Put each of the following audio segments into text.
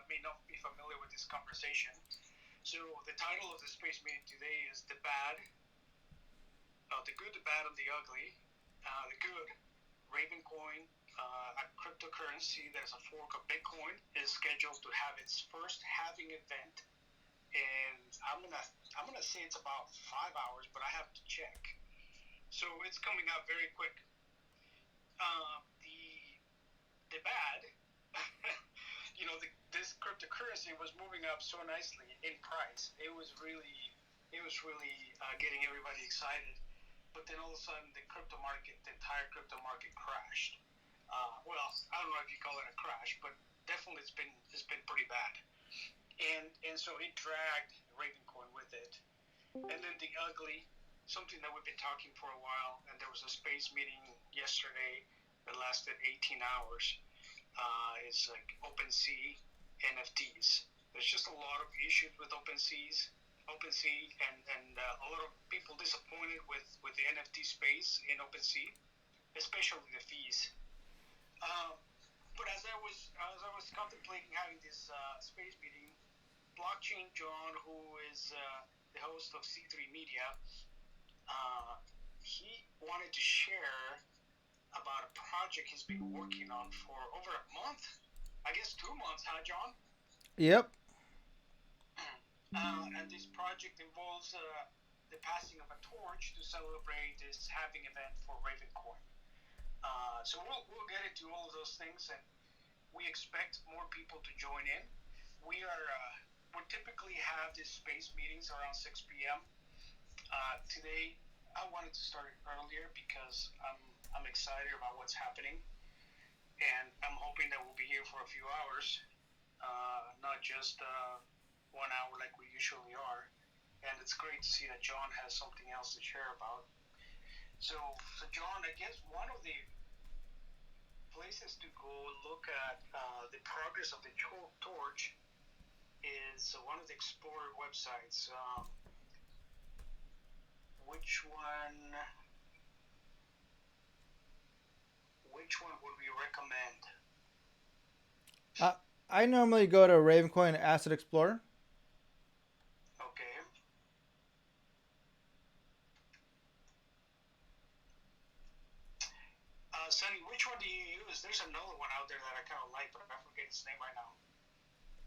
may not be familiar with this conversation. So the title of the space meeting today is the good, the bad, and the ugly. The good, Ravencoin, a cryptocurrency that is a fork of Bitcoin, is scheduled to have its first halving event, and I'm gonna say it's about 5 hours, but I have to check. So it's coming out very quick. The bad, this cryptocurrency was moving up so nicely in price. It was really getting everybody excited. But then all of a sudden, the entire crypto market crashed. Well, I don't know if you call it a crash, but definitely it's been pretty bad. And so it dragged Ravencoin with it. And then the ugly, something that we've been talking for a while, and there was a space meeting yesterday that lasted 18 hours. Is like OpenSea NFTs. There's just a lot of issues with OpenSea, and a lot of people disappointed with the NFT space in OpenSea, especially the fees. But as I was contemplating having this space meeting, Blockchain John, who is the host of C3 Media, he wanted to share about a project he's been working on for over a month. I guess 2 months, huh, John? Yep. And this project involves the passing of a torch to celebrate this halving event for Ravencoin. So we'll get into all of those things, and we expect more people to join in. We typically have these space meetings around 6 p.m. Today, I wanted to start it earlier because I'm excited about what's happening, and I'm hoping that we'll be here for a few hours, not just 1 hour like we usually are. And it's great to see that John has something else to share about. So John, I guess one of the places to go look at the progress of the torch is one of the Explorer websites. Which one would we recommend? I normally go to Ravencoin Asset Explorer. Okay. Sonny, which one do you use? There's another one out there that I kind of like, but I forget its name right now.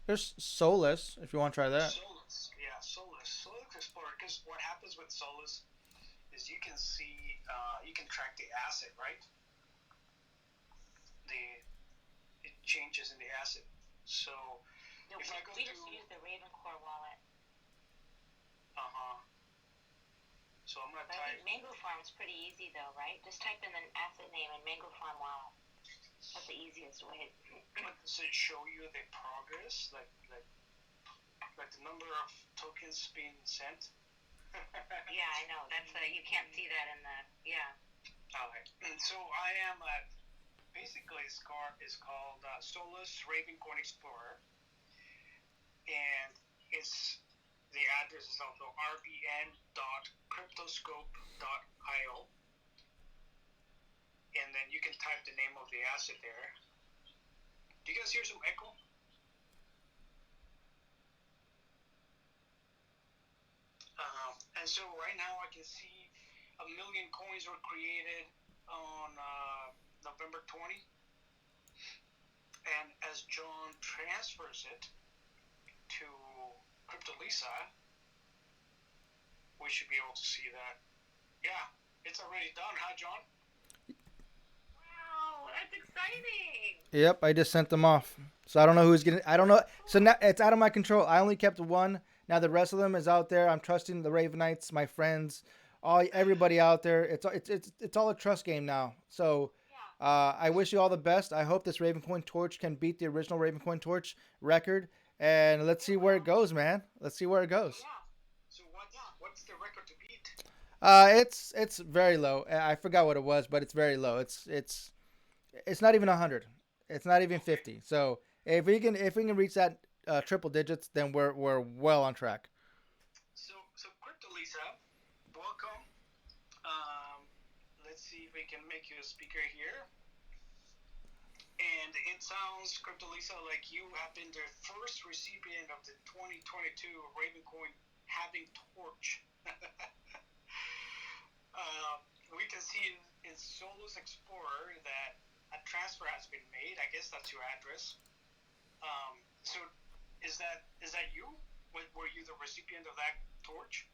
There's Solas, if you want to try that. Solas, yeah, Solas Explorer. Because what happens with Solas is you can see, you can track the asset, right? It changes in the asset. So if I go we just use the Ravencore wallet. So I'm gonna type. Mango Farm's pretty easy though, right? Just type in an asset name and Mango Farm wallet. That's the easiest way. But does it show you the progress, like the number of tokens being sent? Yeah, I know. That's you can't see that in the Alright, and so I am at basically it's called Solas Ravencoin Explorer, and the address is also rbn.cryptoscope.io, and then you can type the name of the asset there. Do you guys hear some echo? And so right now I can see 1 million coins were created on November 20, and as John transfers it to Cryptolisa, we should be able to see that. Yeah, it's already done, huh, John? Wow, that's exciting. Yep, I just sent them off. So I don't know who's getting. I don't know. So now it's out of my control. I only kept one. Now the rest of them is out there. I'm trusting the Ravenites, my friends, everybody out there. It's all a trust game now. So I wish you all the best. I hope this Ravencoin Torch can beat the original Ravencoin Torch record. And let's see where it goes, man. Let's see where it goes. Yeah. So what's the record to beat? It's very low. I forgot what it was, but it's very low. It's not even 100. It's not even 50. So if we can reach that triple digits, then we're well on track. So Cryptolisa, welcome. Let's see if we can make you a speaker here. And it sounds, Crypto Lisa, like you have been the first recipient of the 2022 Ravencoin halving torch. We can see in Solas Explorer that a transfer has been made. I guess that's your address. So is that you? Were you the recipient of that torch?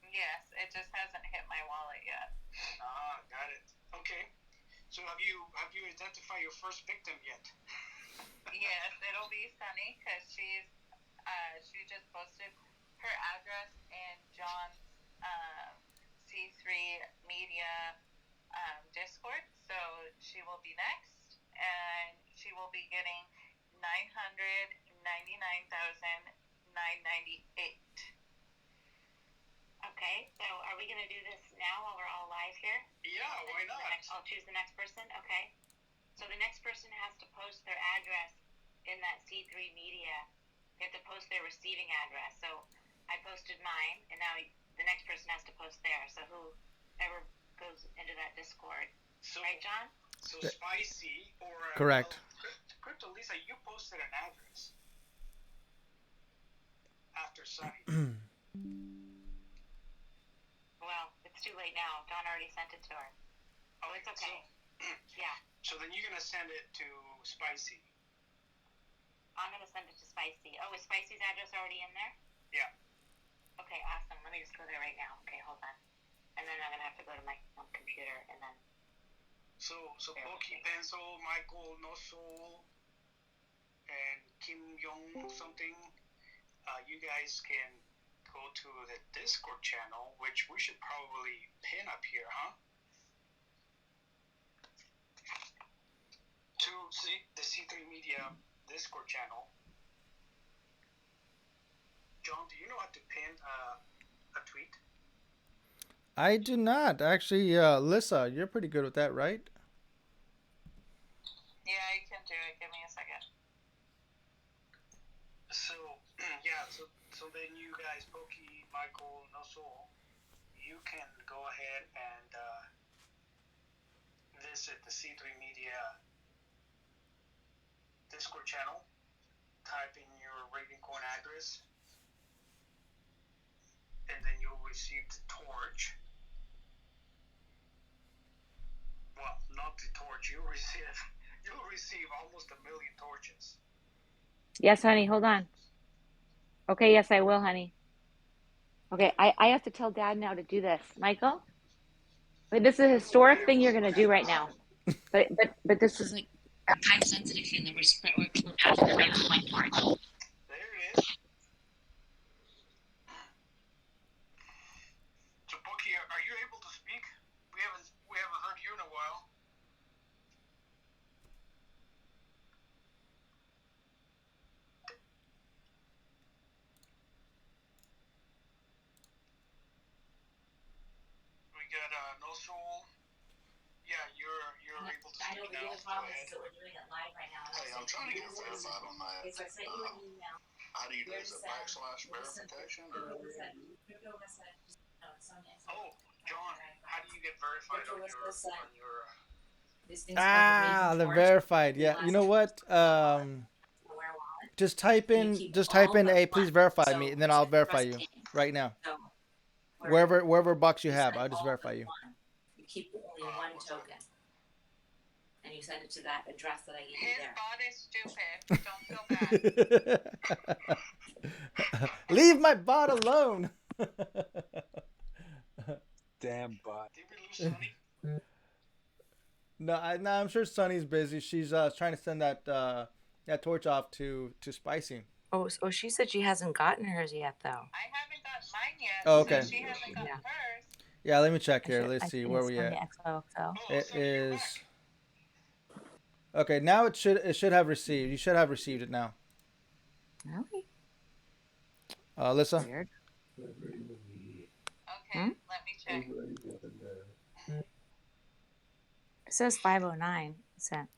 Yes, it just hasn't hit my wallet yet. Ah, got it. Okay. So have you identified your first victim yet? Yes, it'll be Sunny because she just posted her address in John's C3 Media Discord, so she will be next, and she will be getting 999,998. Okay, so are we going to do this now while we're all live here? Yeah, why not? I'll choose the next person. Okay. So the next person has to post their address in that C3 Media. They have to post their receiving address. So I posted mine, and now the next person has to post theirs. So whoever goes into that Discord. So, right, John? So Spicy or... Correct. Crypto Lisa, you posted an address after Sunny. Well, it's too late now. Dawn already sent it to her. Oh, it's okay. Yeah. So then you're going to send it to Spicy. I'm going to send it to Spicy. Oh, is Spicy's address already in there? Yeah. Okay, awesome. Let me just go there right now. Okay, hold on. And then I'm going to have to go to my computer and then... So Pokey Pencil, Michael No Soul, and Kim Young something, you guys can go to the Discord channel, which we should probably pin up here, huh? To see the C3 Media Discord channel. John, do you know how to pin a tweet? I do not. Actually, Lissa, you're pretty good with that, right? Yeah, I can do it. Give me a second. So, yeah, so then you guys, Pokey, Michael, No Soul, you can go ahead and visit the C3 Media Discord channel, type in your Ravencoin address, and then you'll receive the torch. Well, not the torch. You'll receive almost 1 million torches. Yes, honey, hold on. Okay, yes, I will, honey. Okay, I have to tell Dad now to do this. Michael? But this is a historic thing you're going to do right now. But this is like a time sensitive thing that we're after the Ravencoin Torch. There it is. So, Pokey, are you able to speak? We haven't heard you in a while. We got No Soul. Yeah, you're able to speak now. The only problem is that we're doing it live right now. Hey, I'm trying to get verified on that. Okay, so I sent you an email. How do you do it? Is it /verification? Or? Oh, John, how do you get verified on your The verified. Yeah, you know what? Just type in a please verify me, and then I'll verify you right now. Wherever box you have, I'll just verify you. You keep only one token, and you send it to that address that I gave you His bot is stupid. Don't feel bad. Leave my bot alone. Damn bot. Did we lose Sunny? No, I'm sure Sunny's busy. She's trying to send that torch off to Spicy. Oh, she said she hasn't gotten hers yet, though. I haven't got mine yet. Oh, okay. So she hasn't gotten hers. Yeah, let me check here. Let's see where we at. XOXO. It is. Okay, now it should have received. You should have received it now. Really? Alyssa? Weird. Okay, let me check. It says 509 cent.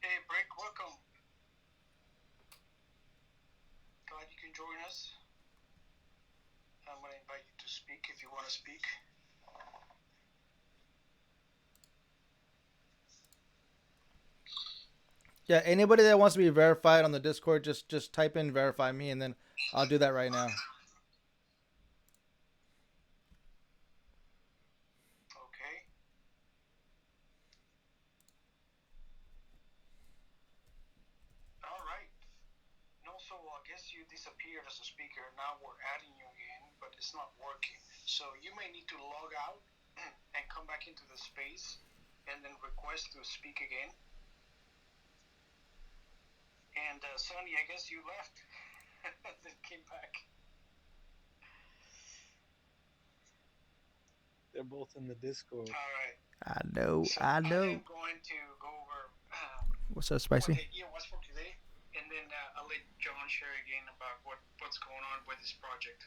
Hey, Brick, welcome. Glad you can join us. I'm going to invite you to speak if you want to speak. Yeah, anybody that wants to be verified on the Discord, just type in verify me, and then I'll do that right now. Okay. All right. No, so I guess you disappeared as a speaker. Now we're adding you again, but it's not working. So you may need to log out and come back into the space and then request to speak again. And Sonny, I guess you left. Then came back. They're both in the Discord. All right. I know. So I am going to go over What's up, what Spicy? the year was for today, and then I'll let John share again about what's going on with this project.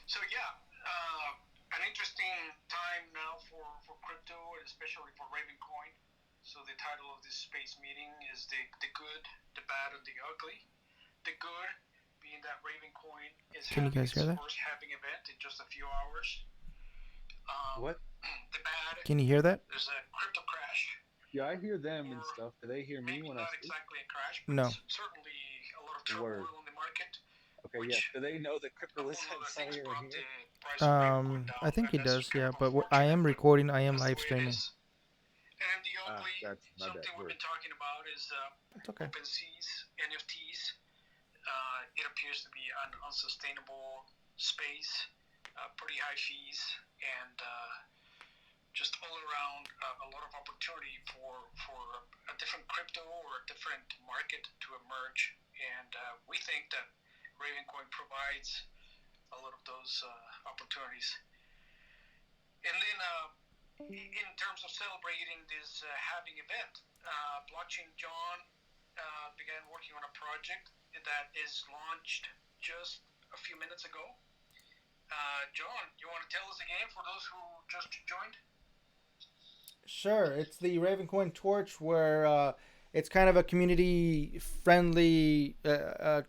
So yeah, an interesting time now for crypto, and especially for Ravencoin. So the title of this space meeting is the good, the bad, and the ugly. The good being that Ravencoin is Can you having guys hear its that? first halving event in just a few hours. What? The bad, Can you hear that? there's a crypto crash. Yeah, I hear them and stuff. Do they hear me Maybe when I not speak? exactly a crash, but No. certainly a lot of turmoil Word. on the market. Okay, yeah. Do they know that crypto is Among other things, here brought and the here? price of Ravencoin down, I think he and that's does, kind yeah. of But I unfortunate, am but recording. I am that's the live way it streaming. is. And the ugly, That's my bad. something we've Word. been talking about is It's okay. OpenSea's, NFTs. It appears to be an unsustainable space, pretty high fees, and just all around a lot of opportunity for a different crypto or a different market to emerge. And we think that Ravencoin provides a lot of those opportunities. And then in terms of celebrating this halving event, Blockchain John began working on a project that is launched just a few minutes ago. John, you want to tell us again for those who just joined? Sure, it's the Ravencoin Torch, where it's kind of a community-friendly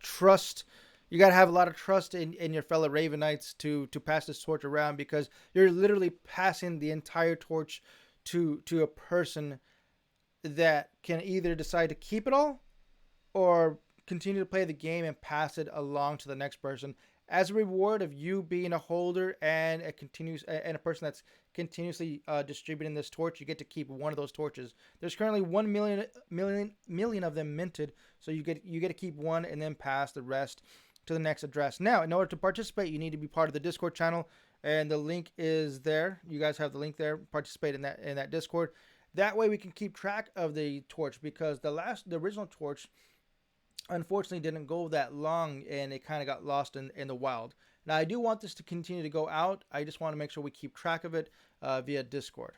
trust. You gotta have a lot of trust in your fellow Ravenites to pass this torch around, because you're literally passing the entire torch to a person that can either decide to keep it all or continue to play the game and pass it along to the next person as a reward of you being a holder and a person that's continuously distributing this torch. You get to keep one of those torches. There's currently 1 million of them minted, so you get to keep one and then pass the rest to the next address. Now, in order to participate, you need to be part of the Discord channel, and the link is there. You guys have the link there. Participate in that Discord. That way we can keep track of the torch, because the original torch unfortunately didn't go that long, and it kind of got lost in the wild. Now, I do want this to continue to go out. I just want to make sure we keep track of it via Discord.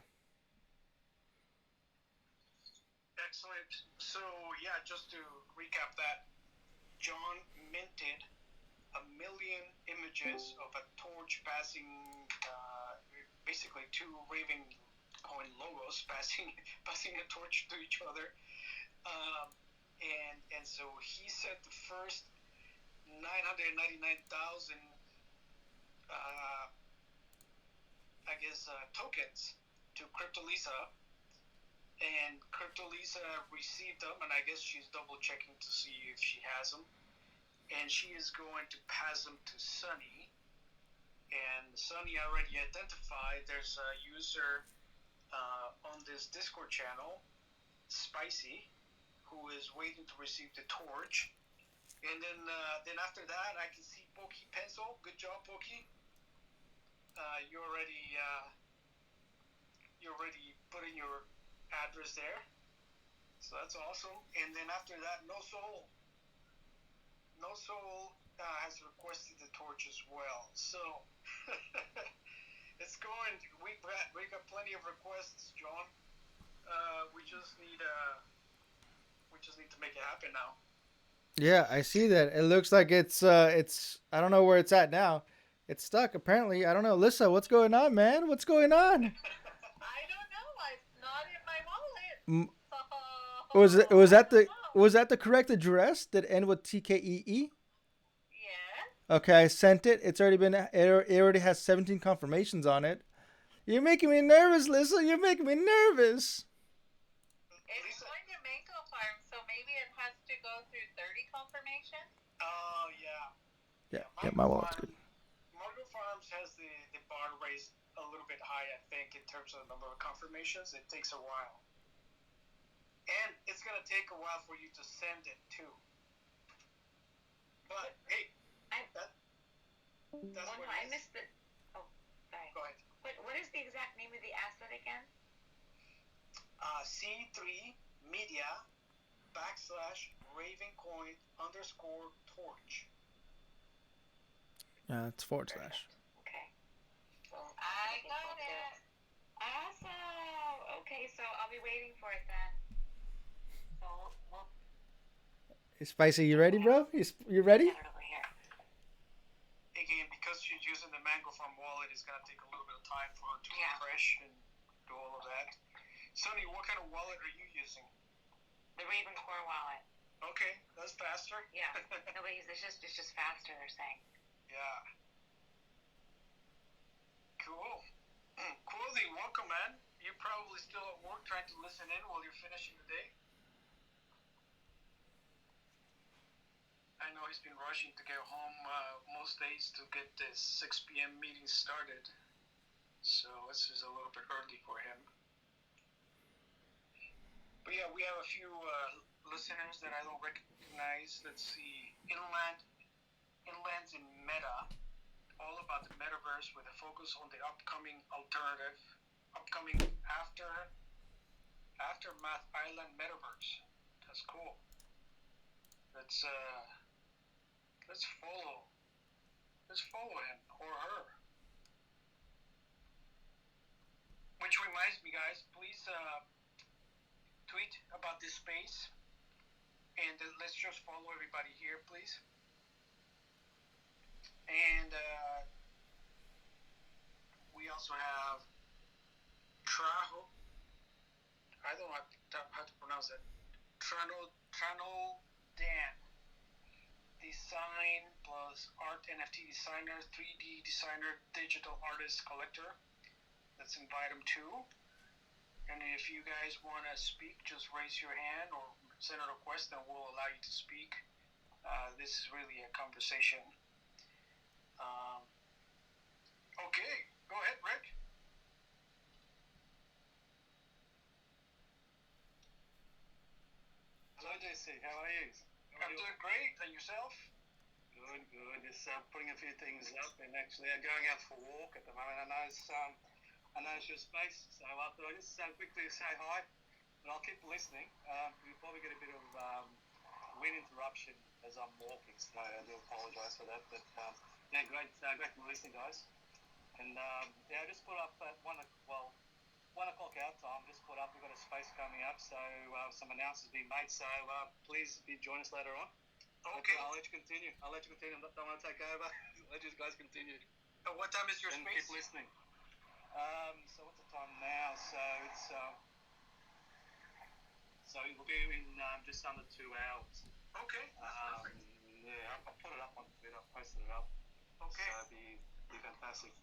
Excellent. So, yeah, just to recap that, John minted 1 million images of a torch passing, basically two Ravencoin logos passing a torch to each other. And so he sent the first 999,000, tokens to Cryptolisa, and Cryptolisa received them, and I guess she's double checking to see if she has them, and she is going to pass them to Sunny. And Sunny already identified there's a user on this Discord channel, Spicy, who is waiting to receive the torch. And then after that, I can see Pokey Pencil. Good job, Pokey. You already put in your address there, so that's awesome. And then after that, No Soul has requested the torch as well. So it's going. We got plenty of requests, John. We just need to make it happen now. Yeah, I see that. It looks like it's I don't know where it's at now. It's stuck apparently. I don't know. Lissa, what's going on, man? What's going on? I don't know. It's not in my wallet. Was that the correct address that end with TKEE? Yes. Okay, I sent it. It's already been. It already has 17 confirmations on it. You're making me nervous, Lisa. You're making me nervous. It's going to Mango Farm, so maybe it has to go through 30 confirmations. Oh, yeah. Yeah, my wallet's good. Mango Farms has the bar raised a little bit high, I think, in terms of the number of confirmations. It takes a while. And it's going to take a while for you to send it, too. But, hey, that's what I missed the. Oh, sorry. Go ahead. What is the exact name of the asset again? C3 Media /Ravencoin _Torch. It's /. Okay. So I got it. Awesome. Okay, so I'll be waiting for it then. So we'll Hey, Spicy, you ready, bro? You ready? get it over here. Again, because she's using the Mango Farm wallet, it's going to take a little bit of time for her to refresh and do all of that. Sonny, what kind of wallet are you using? The Ravencore wallet. Okay, that's faster. Yeah. Nobody's. It's just faster. They're saying. Yeah. Cool. Quilly, welcome, man. You're probably still at work trying to listen in while you're finishing the day. I know he's been rushing to get home most days to get the 6 p.m. meeting started. So this is a little bit early for him. But yeah, we have a few listeners that I don't recognize. Let's see. Inlands in Meta, all about the metaverse with a focus on the upcoming aftermath island metaverse. That's cool. Let's follow him or her. Which reminds me, guys, please tweet about this space, and let's just follow everybody here, please. And we also have Traho. I don't know how to pronounce it. Trano Dan. Design plus art NFT designer, 3D designer, digital artist collector. Let's invite him too. And if you guys want to speak, just raise your hand or send a request, and we'll allow you to speak. This is really a conversation. Okay, go ahead, Rick. Hello, JC. How are you? I'm doing great. And yourself? Good. Just putting a few things up, and actually going out for a walk at the moment. I know it's your space, so I thought I'd just quickly say hi, but I'll keep listening. You'll probably get a bit of wind interruption as I'm walking, so I do apologise for that. But yeah, great for listening, guys. And I just put up at 1 o'clock our time. Just put up. We've got a space coming up, so some announcements being made. So please join us later on. Okay. I'll let you continue. I don't want to take over. Let you guys continue. What time is your and space? Keep listening. So what's the time now? So it's so it will be in just under 2 hours. Okay. Yeah, I'll put it up on Twitter. I'll post it up. Okay. So it'll be fantastic.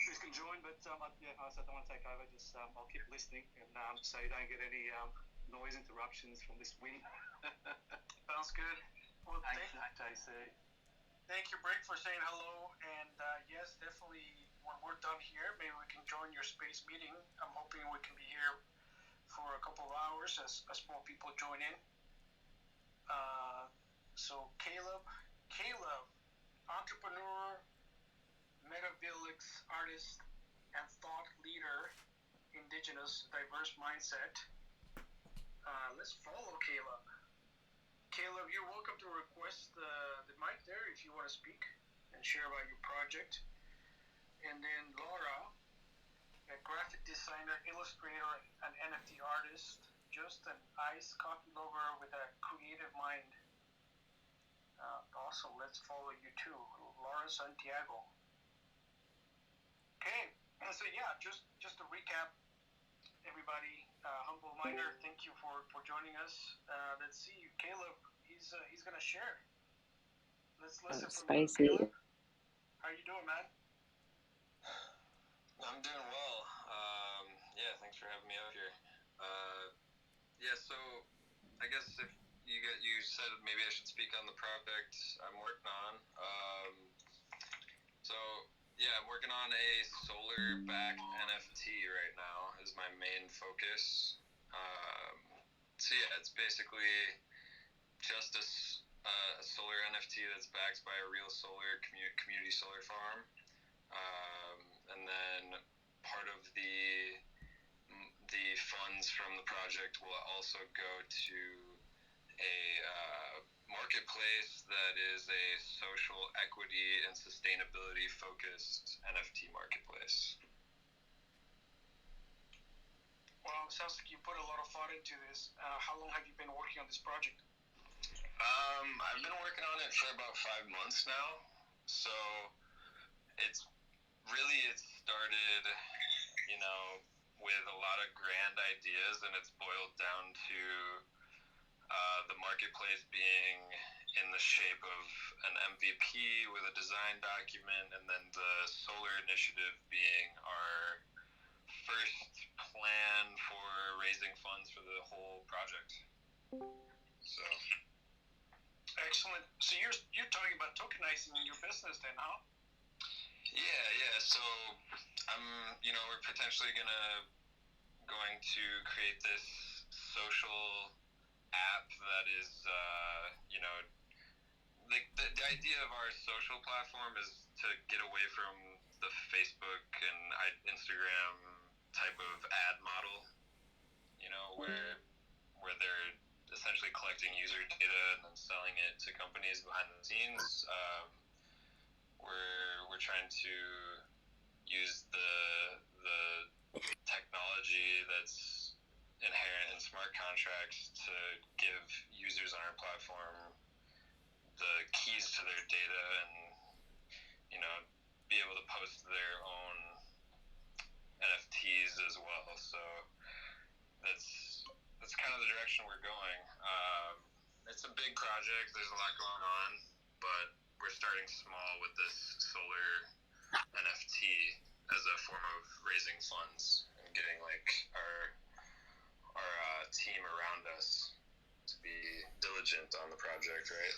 Please can join, but I don't want to take over. Just I'll keep listening, and so you don't get any noise interruptions from this wind. Sounds good. Well, thanks, JC. Thank you, Brick, for saying hello. And yes, definitely, when we're done here, maybe we can join your space meeting. I'm hoping we can be here for a couple of hours as more people join in. So Caleb, entrepreneur, Metabilix artist, and thought leader, indigenous, diverse mindset. Let's follow Caleb. Caleb, you're welcome to request the mic there if you want to speak and share about your project. And then Laura, a graphic designer, illustrator, and NFT artist, just an iced coffee lover with a creative mind. Also, let's follow you too, Laura Santiago. Okay, so yeah, just to recap, everybody, Humble Miner, thank you for joining us. Let's see, Caleb, he's gonna share. Let's Oh, listen from you, spicy. Caleb. How you doing, man? I'm doing well. Yeah, thanks for having me out here. Yeah, so I guess if you said maybe I should speak on the project I'm working on. So yeah, I'm working on a solar-backed NFT right now. Is my main focus. So yeah, it's basically just a solar NFT that's backed by a real solar community solar farm. And then part of the funds from the project will also go to a marketplace that is a social equity and sustainability focused NFT marketplace. Well, it sounds like you put a lot of thought into this. How long have you been working on this project? I've been working on it for about 5 months now. So it started, with a lot of grand ideas, and it's boiled down to the marketplace being in the shape of an MVP with a design document, and then the solar initiative being our first plan for raising funds for the whole project. So excellent. So you're talking about tokenizing in your business then, huh? Yeah. So we're potentially going to create this social app that is, the idea of our social platform is to get away from the Facebook and Instagram type of ad model, where they're essentially collecting user data and then selling it to companies behind the scenes. We're trying to use the technology that's inherent in smart contracts to give users on our platform the keys to their data and be able to post their own NFTs as well. So that's kind of the direction we're going. It's a big project. There's a lot going on, but we're starting small with this solar NFT as a form of raising funds and getting our team around us to be diligent on the project, right?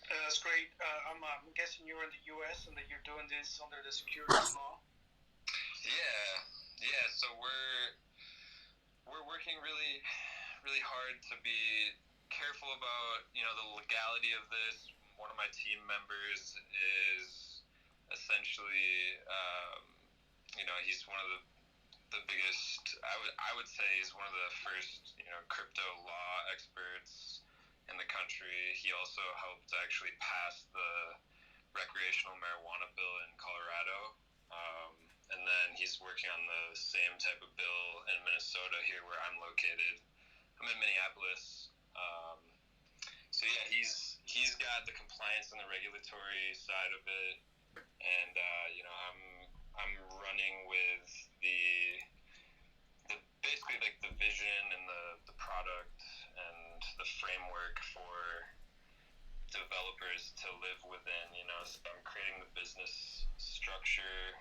That's great. I'm guessing you're in the U.S. and that you're doing this under the securities law. Yeah. So we're working really, really hard to be careful about the legality of this. One of my team members is essentially, he's one of the biggest. I would say he's one of the first crypto law experts in the country. He also helped actually pass the recreational marijuana bill in Colorado. And then he's working on the same type of bill in Minnesota here where I'm located. I'm in Minneapolis. So yeah, he's got the compliance and the regulatory side of it, and I'm running with the basically like the vision and the product and the framework for developers to live within. So I'm creating the business structure,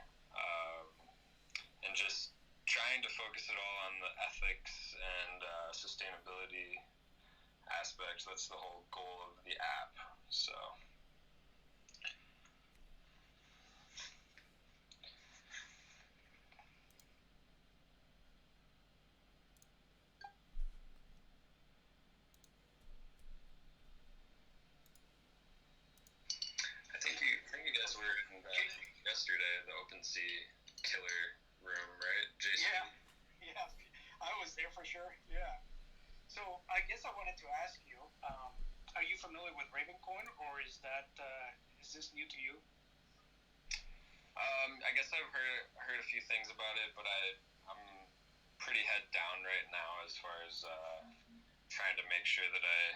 and just trying to focus it all on the ethics and sustainability aspects. That's the whole goal of the app. So I think you guys were in yesterday the OpenSea killer room, right, Jason? Yeah, I was there for sure. Yeah. So I guess I wanted to ask you, are you familiar with Ravencoin, or is this new to you? I guess I've heard a few things about it, but I'm pretty head down right now as far as trying to make sure that I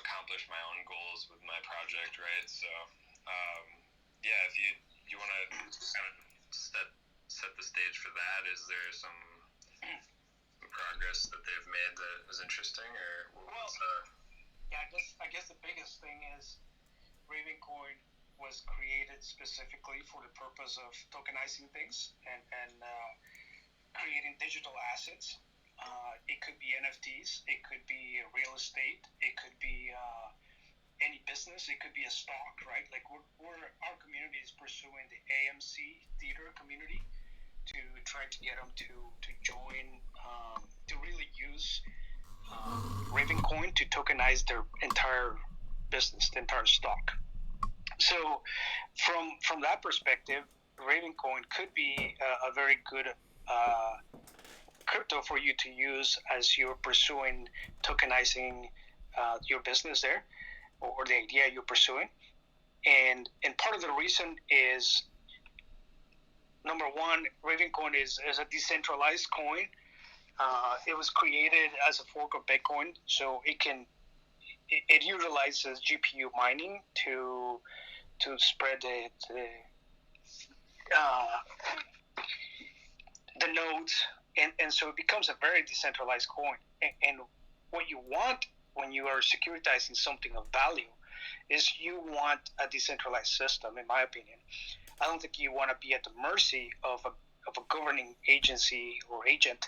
accomplish my own goals with my project, right? So yeah, if you want to kind of set the stage for that, is there some progress that they've made that is interesting, or yeah, I guess the biggest thing is Ravencoin was created specifically for the purpose of tokenizing things and creating digital assets. It could be NFTs, it could be real estate, it could be any business, it could be a stock, right? Like our community is pursuing the AMC theater community to try to get them to join, to really use Ravencoin to tokenize their entire business, the entire stock. So from that perspective, Ravencoin could be a very good crypto for you to use as you're pursuing tokenizing your business there, or the idea you're pursuing. And part of the reason is, number one, Ravencoin is a decentralized coin. It was created as a fork of Bitcoin, so it utilizes GPU mining to spread the nodes, and so it becomes a very decentralized coin. And what you want when you are securitizing something of value is you want a decentralized system, in my opinion. I don't think you want to be at the mercy of a governing agency or agent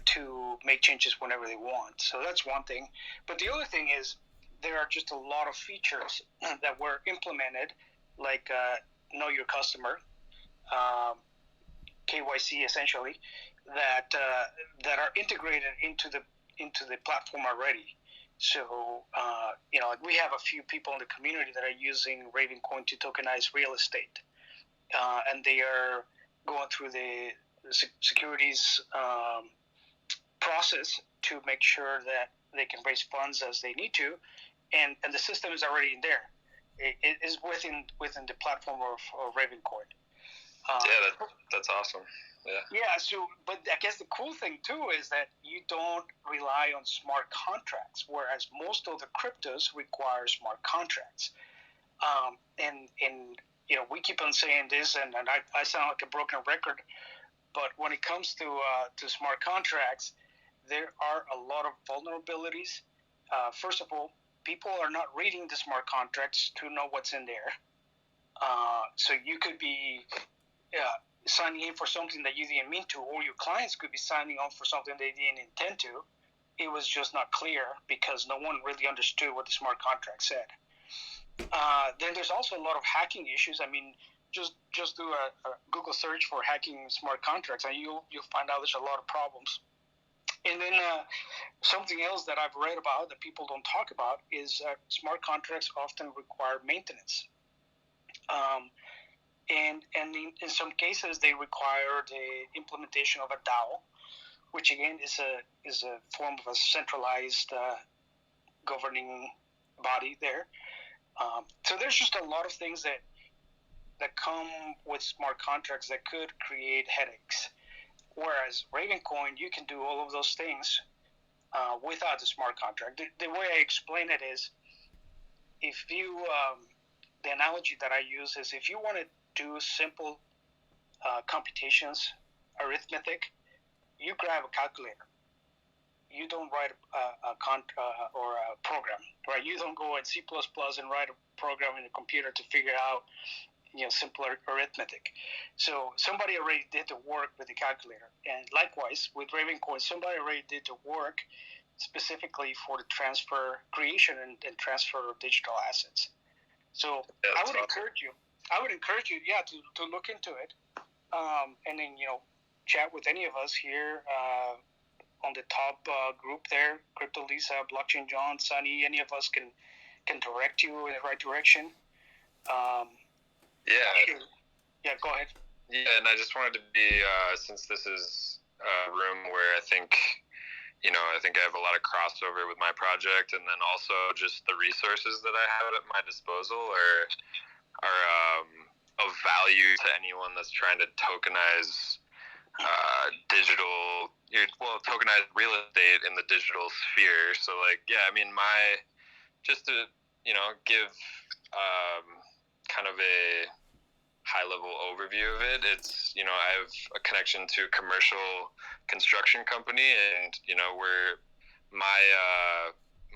to make changes whenever they want. So that's one thing. But the other thing is there are just a lot of features that were implemented, like know your customer, KYC essentially, that are integrated into the platform already. So like we have a few people in the community that are using Ravencoin to tokenize real estate, and they are going through the securities process to make sure that they can raise funds as they need to, and the system is already in there. It is within the platform of Ravencoin. Yeah, that's awesome. Yeah. So, but I guess the cool thing too is that you don't rely on smart contracts, whereas most of the cryptos require smart contracts. And we keep on saying this, and I sound like a broken record, but when it comes to smart contracts, there are a lot of vulnerabilities. First of all, people are not reading the smart contracts to know what's in there. So you could be signing in for something that you didn't mean to, or your clients could be signing on for something they didn't intend to. It was just not clear because no one really understood what the smart contract said. Then there's also a lot of hacking issues. I mean, just do a Google search for hacking smart contracts, and you'll find out there's a lot of problems. And then something else that I've read about that people don't talk about is smart contracts often require maintenance. And in some cases, they require the implementation of a DAO, which again is a form of a centralized governing body there. So there's just a lot of things that come with smart contracts that could create headaches. Whereas Ravencoin, you can do all of those things without the smart contract. The way I explain it is, if you the analogy that I use is, if you want to do simple computations, arithmetic, you grab a calculator. You don't write or a program, right? You don't go in C++ and write a program in a computer to figure out simple arithmetic. So somebody already did the work with the calculator. And likewise, with Ravencoin, somebody already did the work specifically for the creation and transfer of digital assets. So I would encourage you, to look into it, and then chat with any of us here on the top group there, Crypto Lisa, Blockchain John, Sunny. Any of us can direct you in the right direction. Yeah, go ahead. Yeah, and I just wanted to be, since this is a room where I think I have a lot of crossover with my project, and then also just the resources that I have at my disposal are of value to anyone that's trying to tokenize tokenize real estate in the digital sphere. So just to give kind of a high level overview of it, it's I have a connection to a commercial construction company, and where my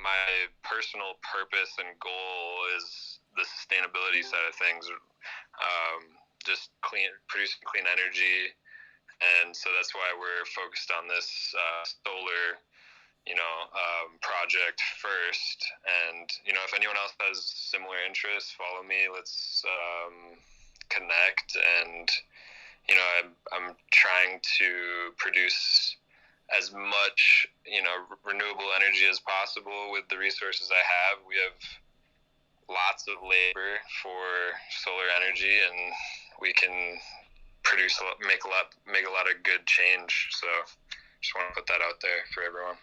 my personal purpose and goal is the sustainability side of things, just producing clean energy, and so that's why we're focused on this solar, project first. And if anyone else has similar interests, follow me. Let's connect. And I'm trying to produce as much renewable energy as possible with the resources I have. We have lots of labor for solar energy, and we can make a lot of good change. So just want to put that out there for everyone.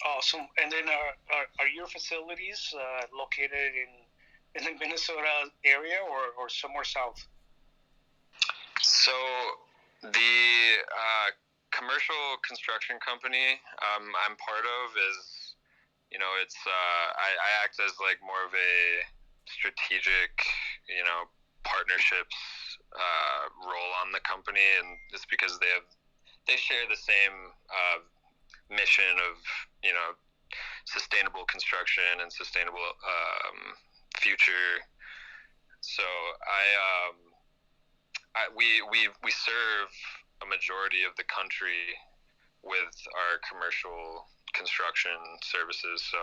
Awesome. And then are your facilities located in the Minnesota area or somewhere south? So the commercial construction company I'm part of is, it's I act as like more of a strategic, partnerships role on the company, and it's because they share the same mission of sustainable construction and sustainable future. So we serve a majority of the country with our commercial construction services. So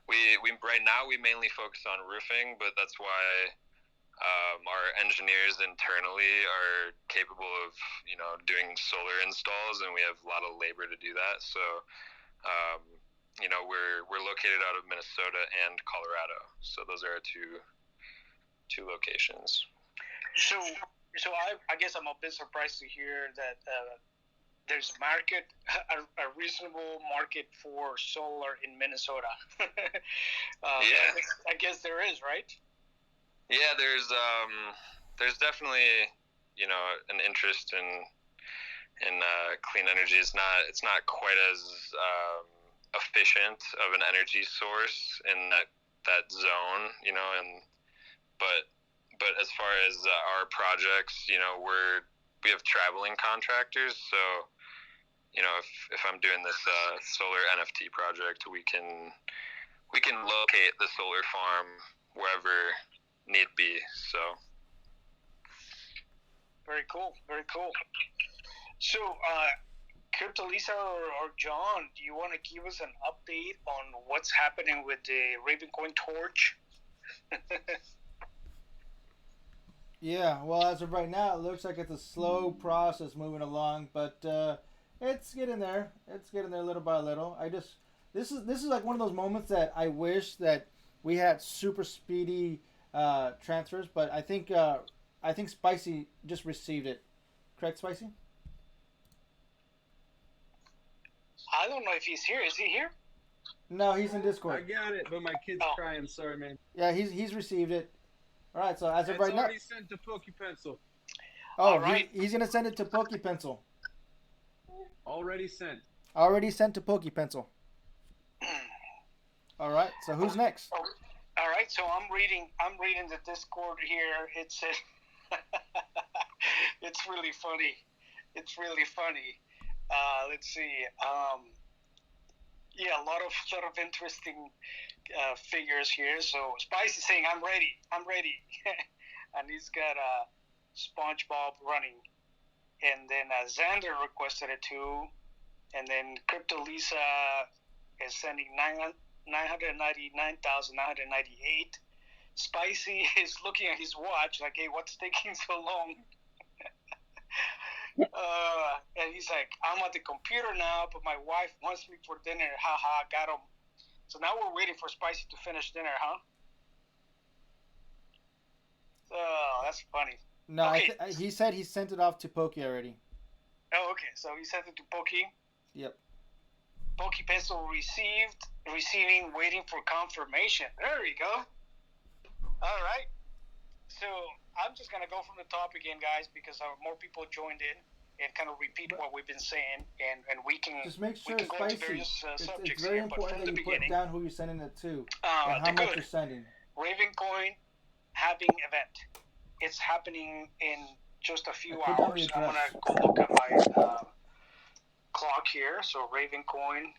we right now we mainly focus on roofing, but that's why our engineers internally are capable of doing solar installs, and we have a lot of labor to do that. So we're located out of Minnesota and Colorado. So those are our two locations. So I guess I'm a bit surprised to hear that there's a reasonable market for solar in Minnesota. Yeah. I guess there is, right? Yeah, there's definitely an interest in clean energy. It's not quite as efficient of an energy source in that zone, but as far as our projects, we have traveling contractors, so if I'm doing this solar NFT project, we can locate the solar farm wherever need be. So very cool. So Crypto Lisa or John, do you want to give us an update on what's happening with the Ravencoin Torch? Yeah, well, as of right now, it looks like it's a slow process moving along, but it's getting there. It's getting there little by little. This is like one of those moments that I wish that we had super speedy transfers, but I think Spicy just received it. Correct, Spicy? I don't know if he's here. Is he here? No, he's in Discord. I got it, but my kid's crying. Sorry, man. Yeah, he's received it. All right, so as of right now, it's already sent to PokePencil. Oh, right. He's gonna send it to PokePencil. Already sent. Already sent to PokePencil. All right. So who's next? All right. So I'm reading the Discord here. It's it's really funny. Let's see. Yeah, a lot of interesting figures here. So Spicy saying, "I'm ready," and he's got SpongeBob running, and then Xander requested it too, and then Crypto Lisa is sending 999,998. Spicy is looking at his watch like, "Hey, what's taking so long?" And he's like, "I'm at the computer now, but my wife wants me for dinner. Haha, got him." So now we're waiting for Spicy to finish dinner, huh? Oh, that's funny. No, okay. He said he sent it off to Pokey already. Oh, okay. So he sent it to Pokey. Yep. Pokey Pencil receiving, waiting for confirmation. There you go. All right. So I'm just gonna go from the top again, guys, because more people joined in and kind of repeat what we've been saying, and we can just make sure, we can go Spicy. into various subjects it's very here, important that you put down who you're sending it to and how much you're sending. Ravencoin halving event. It's happening in just a few hours. I'm gonna go look at my clock here. So Ravencoin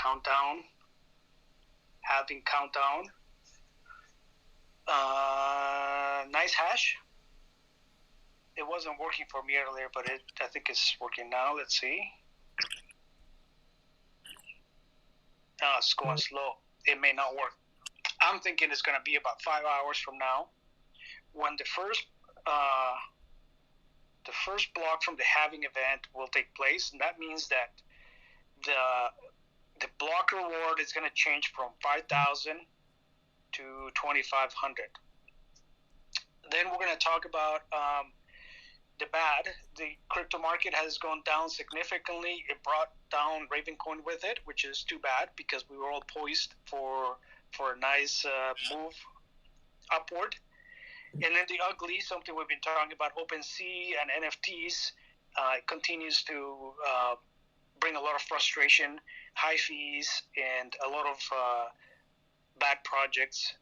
countdown. Halving countdown. Nice hash. It wasn't working for me earlier, but I think it's working now. Let's see. It's going slow. It may not work. I'm thinking it's going to be about 5 hours from now when the first block from the halving event will take place, and that means that the block reward is going to change from 5,000 to 2,500. Then we're going to talk about the bad. The crypto market has gone down significantly. It brought down Ravencoin with it, which is too bad because we were all poised for a nice move upward. And then the ugly, something we've been talking about, OpenSea and NFTs, continues to bring a lot of frustration, high fees, and a lot of bad projects,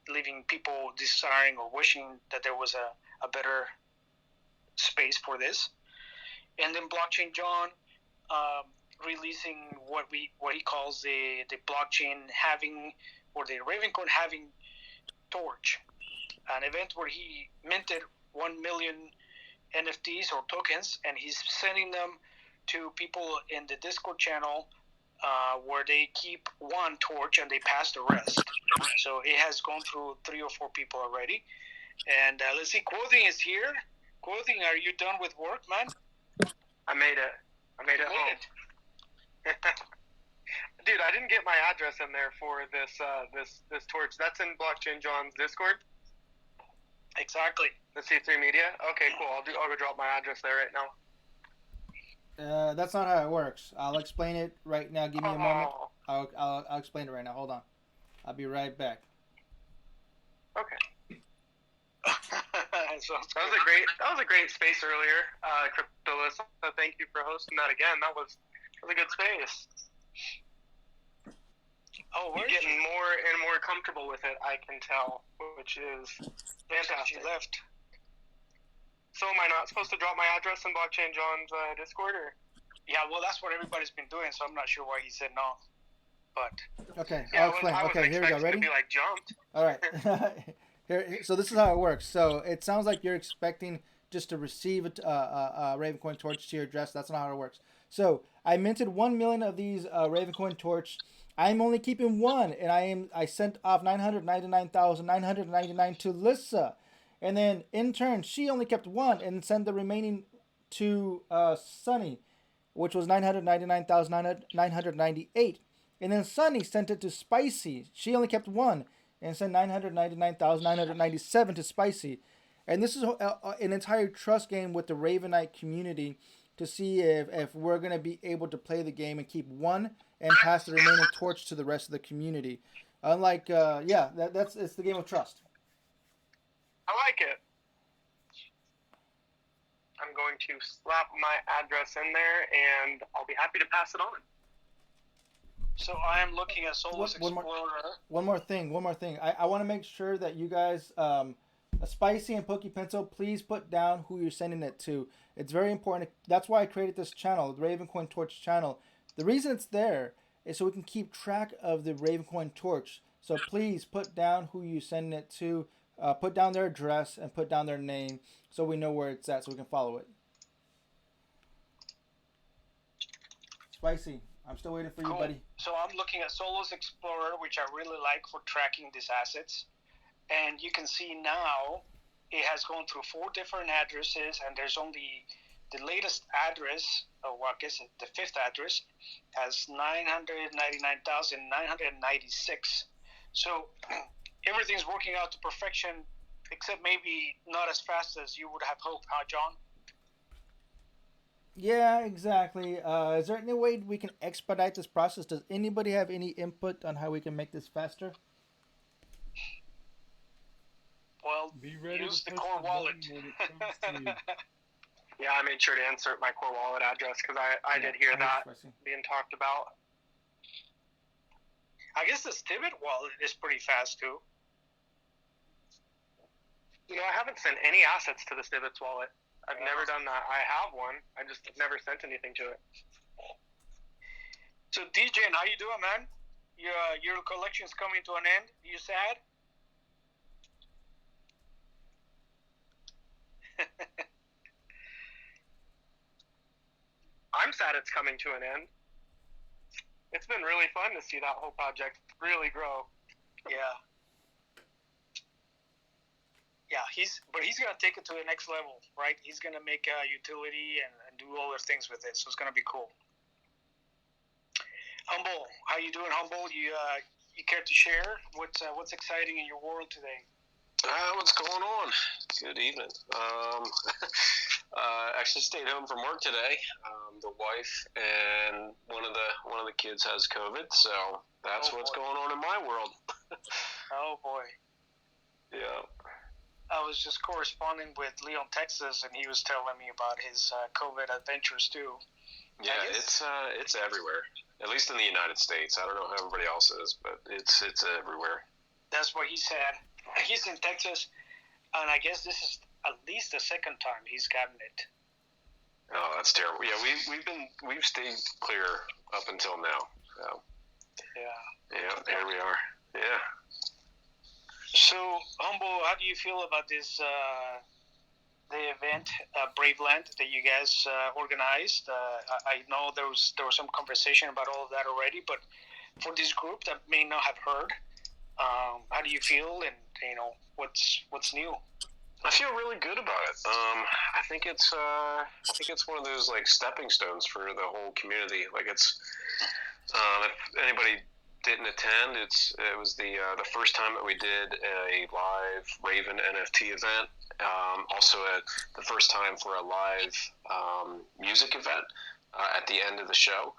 leaving people desiring or wishing that there was a better space for this. And then Blockchain John releasing what he calls the blockchain halving, or the Ravencoin halving torch, an event where he minted 1 million NFTs or tokens, and he's sending them to people in the Discord channel where they keep one torch and they pass the rest. So it has gone through 3 or 4 people already. And let's see, Quothing is here. Quothing, are you done with work, man? I made it. I made it home. Dude, I didn't get my address in there for this torch. That's in Blockchain John's Discord. Exactly. The C3 Media. Okay, cool. I'll go drop my address there right now. That's not how it works. I'll explain it right now. Give me a moment. I'll explain it right now. Hold on. I'll be right back. Okay. That was a great space earlier, Cryptolist. So thank you for hosting that again. That was a good space. Oh, you're getting more and more comfortable with it, I can tell, which is fantastic. She left. So am I not supposed to drop my address in Blockchain John's Discord? Or? Yeah, well, that's what everybody's been doing, so I'm not sure why he said no. But okay, yeah, I'll explain. Okay, here we go. Ready? To be like jumped. All right. Here, so this is how it works. So it sounds like you're expecting just to receive a Ravencoin Torch to your address. That's not how it works. So I minted 1 million of these Ravencoin Torch. I'm only keeping one, and I sent off 999,999 to Lissa, and then in turn she only kept one and sent the remaining to Sunny, which was 999,998, and then Sunny sent it to Spicy. She only kept one and sent 999,997 to Spicy, and this is an entire trust game with the Ravenite community to see if we're gonna be able to play the game and keep one and pass the remaining torch to the rest of the community. Unlike, it's the game of trust. I like it. I'm going to slap my address in there, and I'll be happy to pass it on. So I am looking at Solas Explorer. One more thing. I want to make sure that you guys, Spicy and Pokey Pencil, please put down who you're sending it to. It's very important. That's why I created this channel, the Ravencoin Torch channel. The reason it's there is so we can keep track of the Ravencoin Torch. So please put down who you're sending it to, put down their address, and put down their name so we know where it's at so we can follow it. Spicy, I'm still waiting for you, buddy. So I'm looking at Solas Explorer, which I really like for tracking these assets. And you can see now it has gone through 4 different addresses, and there's only the latest address, or I guess the 5th address, has 999,996. So everything's working out to perfection, except maybe not as fast as you would have hoped, huh, John? Yeah, exactly. Is there any way we can expedite this process? Does anybody have any input on how we can make this faster? Well, use the core wallet. Yeah, I made sure to insert my core wallet address because I did hear that being talked about. I guess the Stivit wallet is pretty fast too. You know, I haven't sent any assets to the Stivit's wallet. I've never done that. I have one. I just never sent anything to it. So DJ, how you doing, man? Your collection's coming to an end. You sad? I'm sad it's coming to an end. It's been really fun to see that whole project really grow. Yeah. Yeah, he's gonna take it to the next level, right? He's gonna make a utility and do all the things with it, so it's gonna be cool. Humble, how you doing, Humble? You care to share what's exciting in your world today? What's going on? Good evening. Actually stayed home from work today. The wife and one of the kids has COVID, so that's what's going on in my world. Oh boy. Yeah. I was just corresponding with Leon, Texas, and he was telling me about his COVID adventures too. Yeah, it's everywhere. At least in the United States. I don't know how everybody else is, but it's everywhere. That's what he said. He's in Texas, and I guess this is at least the second time he's gotten it. Oh, that's terrible. Yeah, we've stayed clear up until now. So. Yeah. Yeah, here we are. Yeah. So, Humble, how do you feel about this the event, Braveland, that you guys organized? I know there was some conversation about all of that already, but for this group that may not have heard, how do you feel, and what's new? I feel really good about it. I think it's one of those like stepping stones for the whole community. Like it's if anybody didn't attend, it was the first time that we did a live Raven NFT event. Also the first time for a live music event at the end of the show.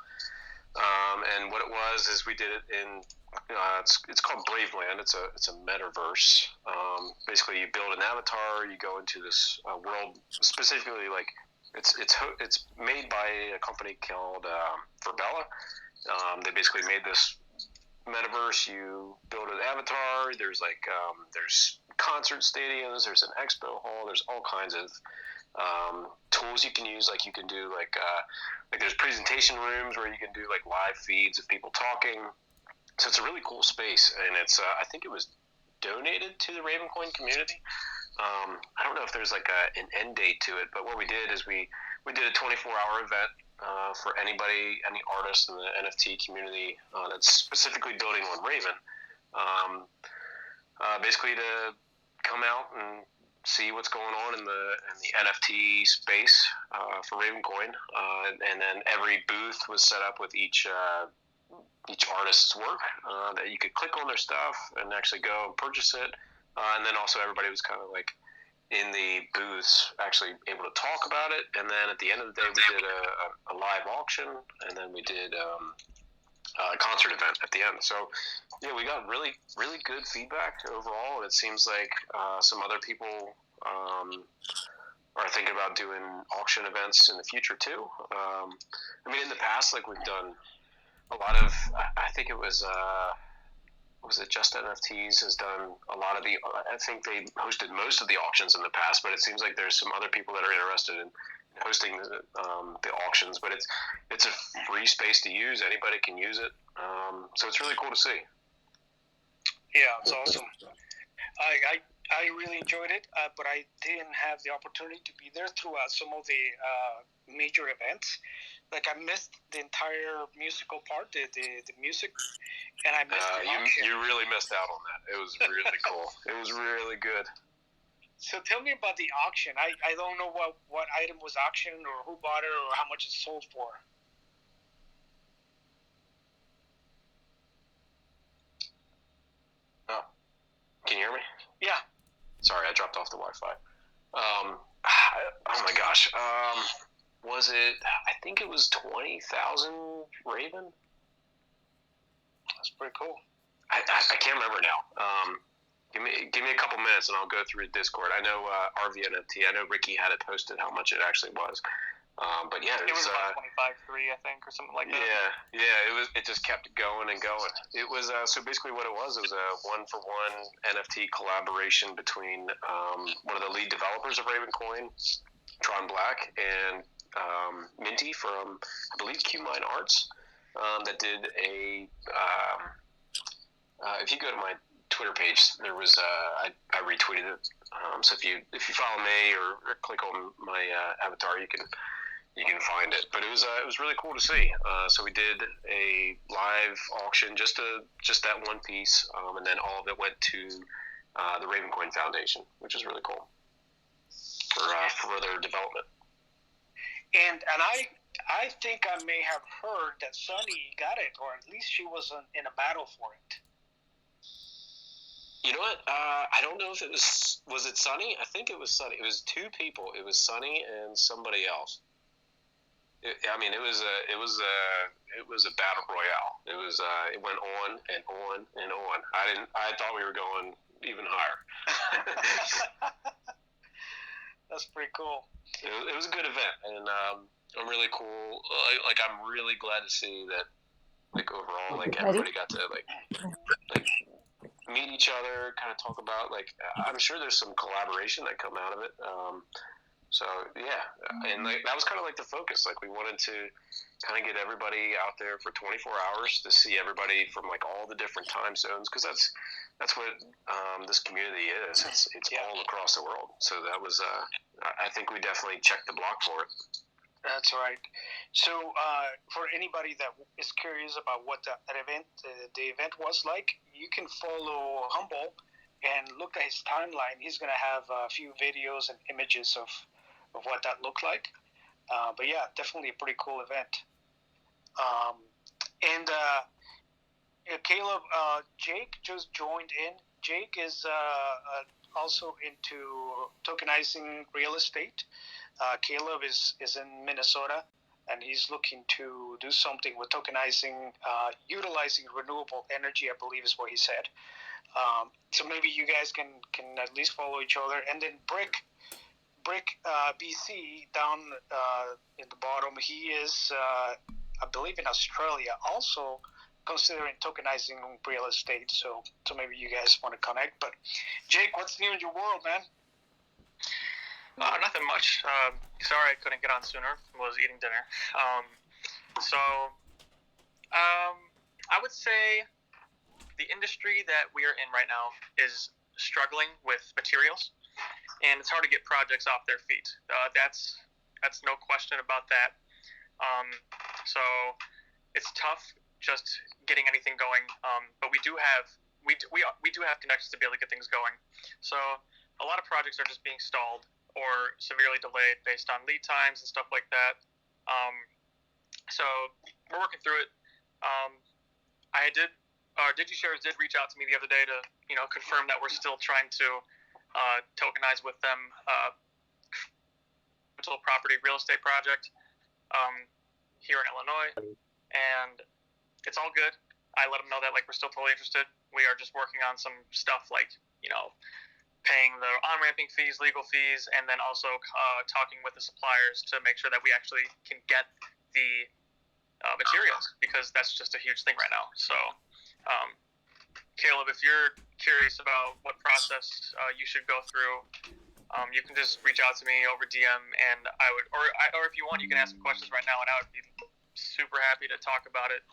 And what it was is we did it in it's called Braveland. It's a metaverse. Basically, you build an avatar. You go into this world. Specifically, like it's made by a company called Verbella. They basically made this metaverse. You build an avatar. There's there's concert stadiums. There's an expo hall. There's all kinds of tools you can use. Like you can do like there's presentation rooms where you can do like live feeds of people talking. So it's a really cool space, and it's I think it was donated to the Ravencoin community. I don't know if there's like an end date to it, but what we did is we did a 24-hour event for any artist in the NFT community that's specifically building on Raven. Basically to come out and see what's going on in the NFT space for Ravencoin, and then every booth was set up with each artist's work that you could click on their stuff and actually go and purchase it, and then also everybody was kind of like in the booths actually able to talk about it. And then at the end of the day we did a live auction, and then we did a concert event at the end. So yeah, we got really really good feedback overall, and it seems like some other people are thinking about doing auction events in the future too. I mean, in the past, like we've done a lot of, I think it was it Just NFTs has done a lot of I think they hosted most of the auctions in the past, but it seems like there's some other people that are interested in hosting the auctions. But it's a free space to use. Anybody can use it. So it's really cool to see. Yeah, it's awesome. I really enjoyed it, but I didn't have the opportunity to be there throughout some of the major events. Like I missed the entire musical part, the music, and I missed the auction. You really missed out on that. It was really cool. It was really good. So tell me about the auction. I don't know what item was auctioned or who bought it or how much it sold for. Oh, can you hear me? Yeah. Sorry, I dropped off the Wi-Fi. Oh my gosh. Was it? I think it was 20,000 Raven. That's pretty cool. I can't remember now. Give me a couple minutes and I'll go through Discord. I know RVNFT. I know Ricky had it posted how much it actually was. But yeah, it was about 25.3, I think, or something like that. Yeah. It just kept going and going. It was so basically what it was a 1-for-1 NFT collaboration between one of the lead developers of Ravencoin, Tron Black, and Minty from, I believe, Q-Mine Arts. that did a. If you go to my Twitter page, there was I retweeted it. So if you follow me or click on my avatar, you can find it. But it was really cool to see. So we did a live auction, just that one piece, and then all of it went to the Ravencoin Foundation, which is really cool for further development. And I think I may have heard that Sunny got it, or at least she was in a battle for it. You know what? I don't know if it was it Sunny? I think it was Sunny. It was two people. It was Sunny and somebody else. It was a battle royale. It went on and on and on. I thought we were going even higher. That's pretty cool. It was a good event, and I'm really cool. I'm really glad to see that. Overall, everybody got to meet each other, kind of talk about I'm sure there's some collaboration that come out of it. So yeah, and that was kind of the focus. We wanted to kind of get everybody out there for 24 hours to see everybody from all the different time zones, because that's what this community is. It's all across the world. So that was I think we definitely checked the block for it. That's right. So for anybody that is curious about what the event was like, you can follow Humble and look at his timeline. He's going to have a few videos and images of what that looked like. But yeah, definitely a pretty cool event. And Caleb, Jake just joined in. Jake is also into tokenizing real estate. Caleb is in Minnesota, and he's looking to do something with tokenizing, utilizing renewable energy, I believe is what he said. So maybe you guys can at least follow each other. And then Brick BC down in the bottom, he is, I believe, in Australia, also considering tokenizing real estate. So maybe you guys want to connect. But Jake, what's new in your world, man? Nothing much. Sorry I couldn't get on sooner. I was eating dinner. I would say the industry that we are in right now is struggling with materials, and it's hard to get projects off their feet. That's no question about that. So it's tough just getting anything going. But we do have connections to be able to get things going. So a lot of projects are just being stalled or severely delayed based on lead times and stuff like that. So we're working through it. DigiShares did reach out to me the other day to confirm that we're still trying to tokenize with them a property real estate project here in Illinois, and it's all good. I let them know that we're still totally interested. We are just working on some stuff paying the on-ramping fees, legal fees, and then also talking with the suppliers to make sure that we actually can get the materials, because that's just a huge thing right now. So, Caleb, if you're curious about what process you should go through, you can just reach out to me over DM, and I would, or if you want, you can ask some questions right now, and I would be super happy to talk about it,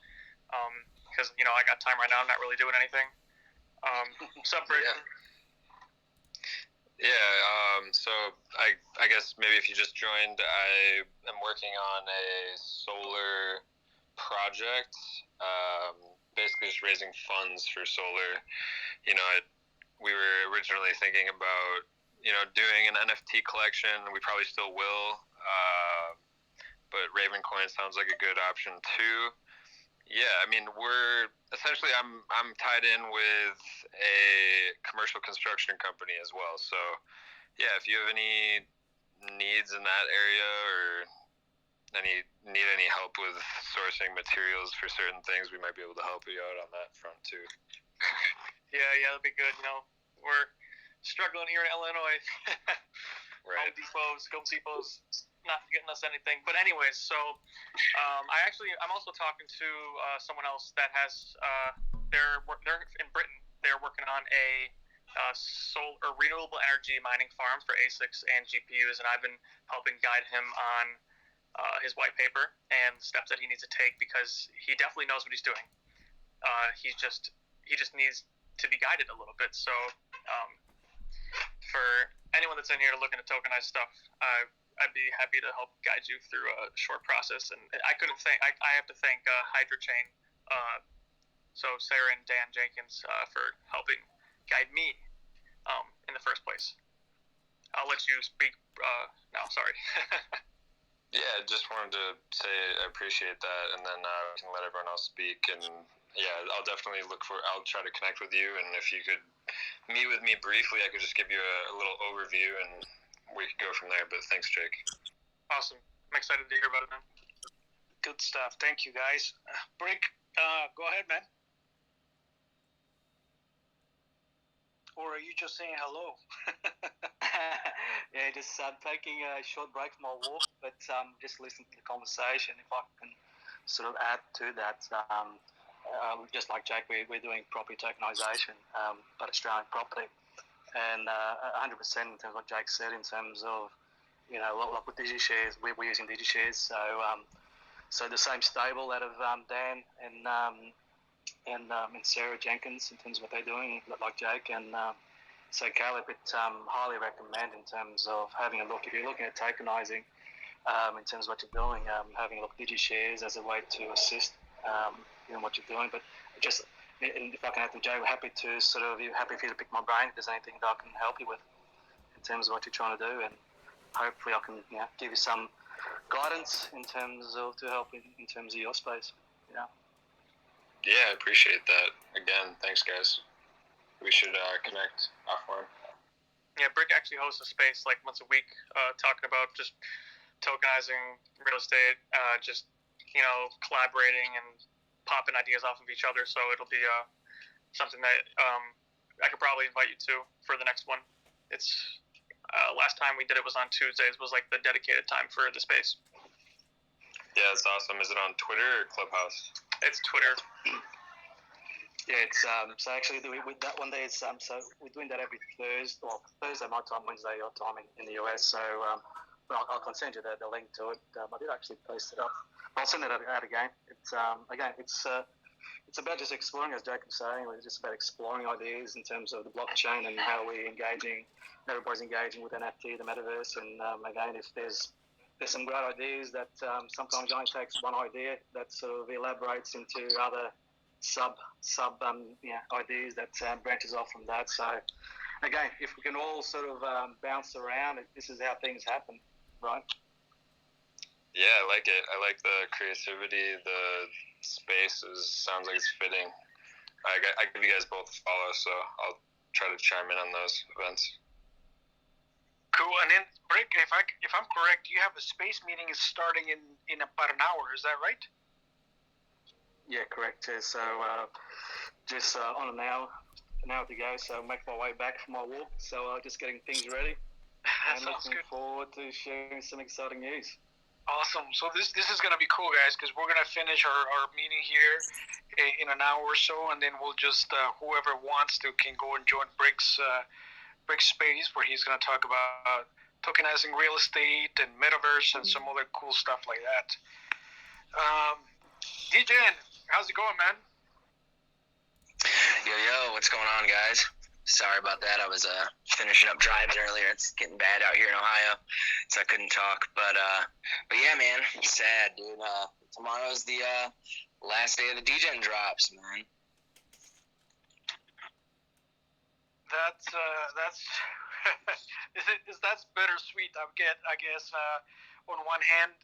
because I got time right now. I'm not really doing anything. Separate. Yeah, so I guess maybe if you just joined, I am working on a solar project, basically just raising funds for solar. We were originally thinking about, doing an NFT collection. We probably still will, but Ravencoin sounds like a good option too. Yeah, we're essentially, I'm tied in with a commercial construction company as well. So, yeah, if you have any needs in that area or need any help with sourcing materials for certain things, we might be able to help you out on that front too. Yeah, that'd be good. We're struggling here in Illinois. Right. Home Depot's not getting us anything. But anyways, so I'm also talking to someone else that has they're in Britain. They're working on a renewable energy mining farm for ASICs and GPUs, and I've been helping guide him on his white paper and steps that he needs to take, because he definitely knows what he's doing. He just needs to be guided a little bit. So for anyone that's in here looking to tokenize stuff, I'd be happy to help guide you through a short process. And I have to thank Hydra Chain, so Sarah and Dan Jenkins, for helping guide me in the first place. I'll let you speak now. Sorry. Yeah, just wanted to say I appreciate that, and then we can let everyone else speak. And yeah, I'll definitely I'll try to connect with you, and if you could meet with me briefly, I could just give you a little overview, and we could go from there. But thanks, Jake. Awesome. I'm excited to hear about it, man. Good stuff. Thank you, guys. Brick, go ahead, man. Or are you just saying hello? Yeah, just taking a short break from my walk, but just listening to the conversation. If I can sort of add to that, just like Jake, we're doing property tokenization, but Australian property, and 100% in terms of what Jake said in terms of, like with DigiShares, we're using DigiShares, so the same stable out of Dan and Sarah Jenkins in terms of what they're doing, like Jake, and so Caleb, it's highly recommend in terms of having a look. If you're looking at tokenizing, in terms of what you're doing, having a look at DigiShares as a way to assist in what you're doing. But just, if I can add to Jay, we're happy for you to pick my brain if there's anything that I can help you with in terms of what you're trying to do, and hopefully I can give you some guidance in terms of to help in terms of your space. Yeah, I appreciate that. Again, thanks, guys. We should connect offline. Yeah, Brick actually hosts a space like once a week, talking about just tokenizing real estate, just collaborating and popping ideas off of each other. So it'll be something that I could probably invite you to for the next one. It's last time we did it was on Tuesdays. Was like the dedicated time for the space. Yeah, it's awesome. Is it on Twitter or Clubhouse? It's Twitter. Yeah, it's so actually with that one day, it's so we're doing that every Thursday. Well, Thursday my time, Wednesday your time in the US. So I can send you the link to it. I did actually post it up. I'll send it out again. It's again, it's about just exploring, as Jacob was saying. It's just about exploring ideas in terms of the blockchain and how we're engaging. Everybody's engaging with NFT, the metaverse, and again, if there's some great ideas that sometimes only takes one idea that sort of elaborates into other sub ideas that branches off from that. So again, if we can all sort of bounce around, this is how things happen, right? Yeah, I like it. I like the creativity. The space sounds like it's fitting. I give you guys both a follow, so I'll try to chime in on those events. Cool. And then, Brick, if I'm correct, you have a space meeting is starting in about an hour. Is that right? Yeah, correct. So just on an hour to go. So make my way back from my walk. So just getting things ready. And looking forward to sharing some exciting news. Awesome. So this is going to be cool, guys, because we're going to finish our meeting here in an hour or so, and then we'll just, whoever wants to can go and join Brick's space, where he's going to talk about tokenizing real estate and metaverse and some other cool stuff like that. DJ, how's it going, man? Yo, what's going on, guys? Sorry about that. I was finishing up driving earlier. It's getting bad out here in Ohio, so I couldn't talk. But yeah, man, sad, dude. Tomorrow's the last day of the DGen drops, man. That's that's bittersweet. I guess. On one hand,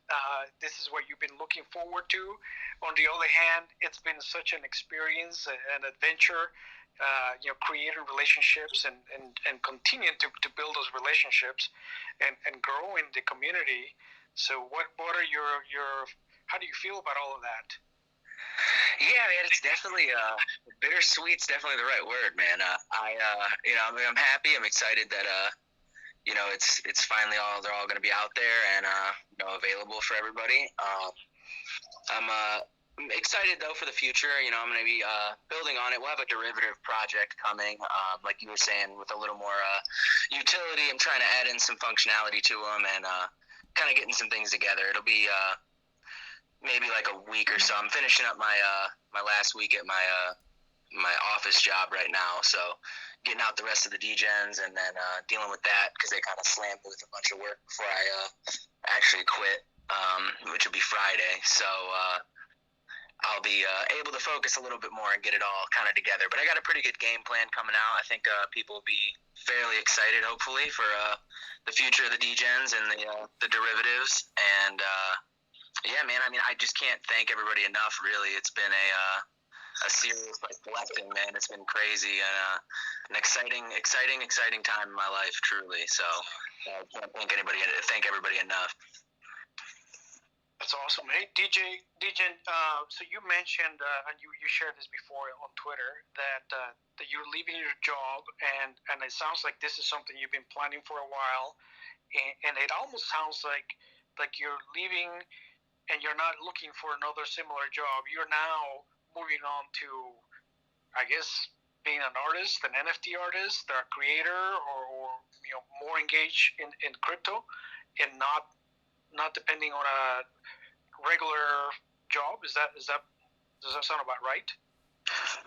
this is what you've been looking forward to. On the other hand, it's been such an experience, an adventure. Creating relationships and continuing to build those relationships and grow in the community. So what are your how do you feel about all of that? Yeah, man, it's definitely bittersweet's definitely the right word, man. I'm happy. I'm excited that it's finally they're all going to be out there and available for everybody. I'm excited though for the future. I'm going to be building on it. We'll have a derivative project coming, like you were saying, with a little more utility. I'm trying to add in some functionality to them and kind of getting some things together. It'll be maybe like a week or so. I'm finishing up my my last week at my office job right now, so getting out the rest of the degens and then dealing with that because they kind of slammed me with a bunch of work before I actually quit, which will be Friday. So I'll be able to focus a little bit more and get it all kind of together. But I got a pretty good game plan coming out. I think people will be fairly excited, hopefully, for the future of the degens and the derivatives. And yeah, man, I mean, I just can't thank everybody enough, really. It's been a serious blessing, man. It's been crazy and an exciting time in my life, truly. So I can't thank everybody enough. That's awesome. Hey, DJ, so you mentioned, and you shared this before on Twitter, that you're leaving your job, and it sounds like this is something you've been planning for a while, and it almost sounds like you're leaving, and you're not looking for another similar job. You're now moving on to, I guess, being an artist, an NFT artist, a creator, or more engaged in crypto, and not depending on a regular job. Does that sound about right?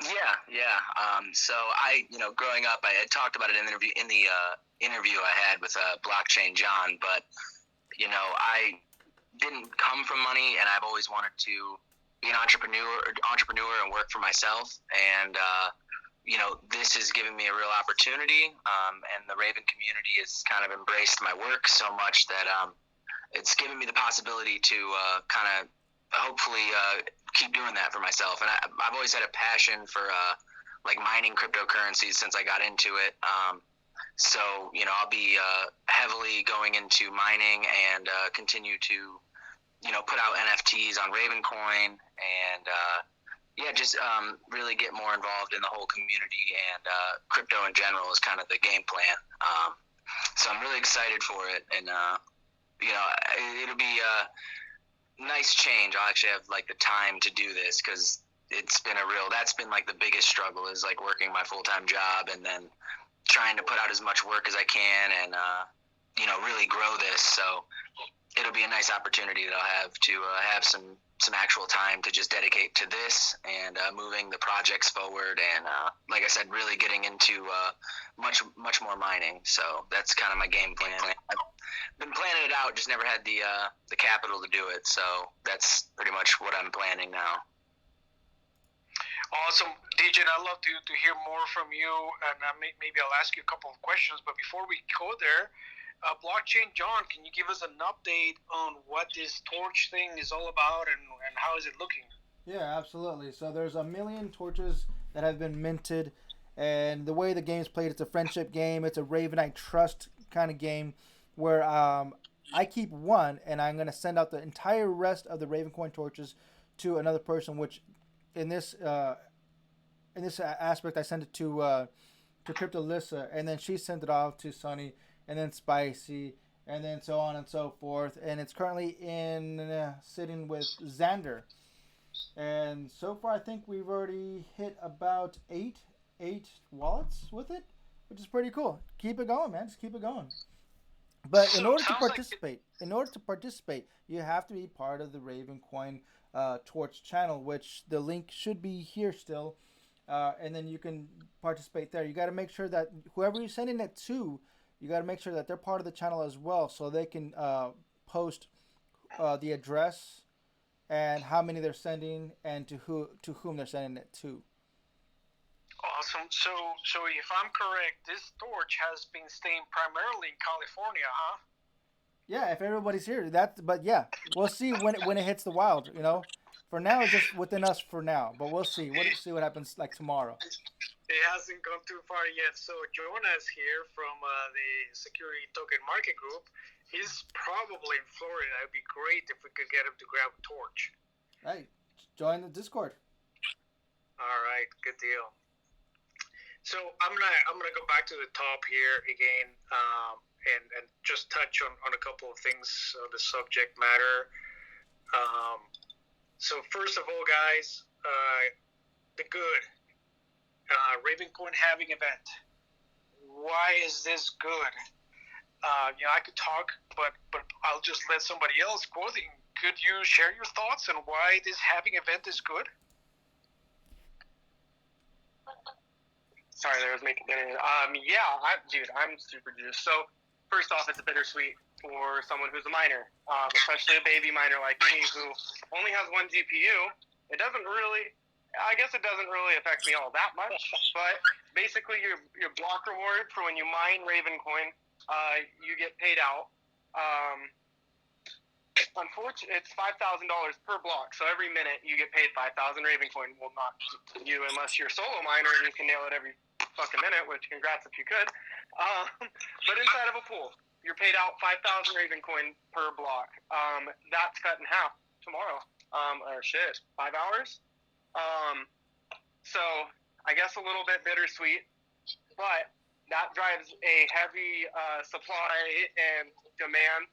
Yeah. So I, growing up, I had talked about it in the interview I had with Blockchain John, but I didn't come from money, and I've always wanted to be an entrepreneur and work for myself. And this has given me a real opportunity, and the Raven community has kind of embraced my work so much that it's given me the possibility to kind of hopefully keep doing that for myself. And I've always had a passion for mining cryptocurrencies since I got into it. So I'll be heavily going into mining and continue to put out NFTs on Ravencoin and just really get more involved in the whole community, and crypto in general is kind of the game plan. So I'm really excited for it, and it'll be a nice change. I'll actually have the time to do this, because that's been the biggest struggle, is working my full-time job and then trying to put out as much work as I can and really grow this. So it'll be a nice opportunity that I'll have to have some actual time to just dedicate to this and moving the projects forward, and like I said, really getting into much more mining. So that's kind of my game plan. I've been planning it out, just never had the capital to do it. So that's pretty much what I'm planning now. Awesome, DJ. I'd love to hear more from you, and maybe I'll ask you a couple of questions. But before we go there, Blockchain John, can you give us an update on what this torch thing is all about, and how is it looking? Yeah, absolutely. So there's 1 million torches that have been minted, and the way the game's played, it's a friendship game. It's a Ravenite trust kind of game where I keep one, and I'm going to send out the entire rest of the Ravencoin torches to another person, which in this aspect, I sent it to Cryptolissa, and then she sent it off to Sunny, and then Spicy, and then so on and so forth. And it's currently sitting with Xander. And so far, I think we've already hit about eight wallets with it, which is pretty cool. Keep it going, man. Just keep it going. But in order to participate, you have to be part of the Ravencoin Torch channel, which the link should be here still. And then you can participate there. You got to make sure that whoever you're sending it to, you got to make sure that they're part of the channel as well, so they can post the address and how many they're sending and to whom they're sending it to. Awesome. So if I'm correct, this torch has been staying primarily in California, huh? Yeah, if everybody's here, but yeah, we'll see when it hits the wild. For now, it's just within us for now, but we'll see. We'll see what happens tomorrow. It hasn't gone too far yet. So Jonas here from the Security Token Market Group, he's probably in Florida. It'd be great if we could get him to grab a torch. Hey, join the Discord. All right, good deal. So I'm gonna go back to the top here again, and just touch on a couple of things of the subject matter. So first of all, guys, the good. Ravencoin halving event. Why is this good? I could talk, but I'll just let somebody else quote it. Could you share your thoughts on why this halving event is good? Sorry, there was making dinner. Dude, I'm super juiced. So, first off, it's bittersweet for someone who's a miner, especially a baby miner like me who only has one GPU. It doesn't really affect me all that much, but basically your block reward for when you mine Ravencoin, you get paid out. Unfortunately, it's $5,000 per block, so every minute you get paid 5,000 Ravencoin. Well, not you unless you're a solo miner and you can nail it every fucking minute, which congrats if you could. But inside of a pool, you're paid out 5,000 Ravencoin per block. That's cut in half tomorrow. 5 hours. So I guess a little bit bittersweet, but that drives a heavy supplier demand.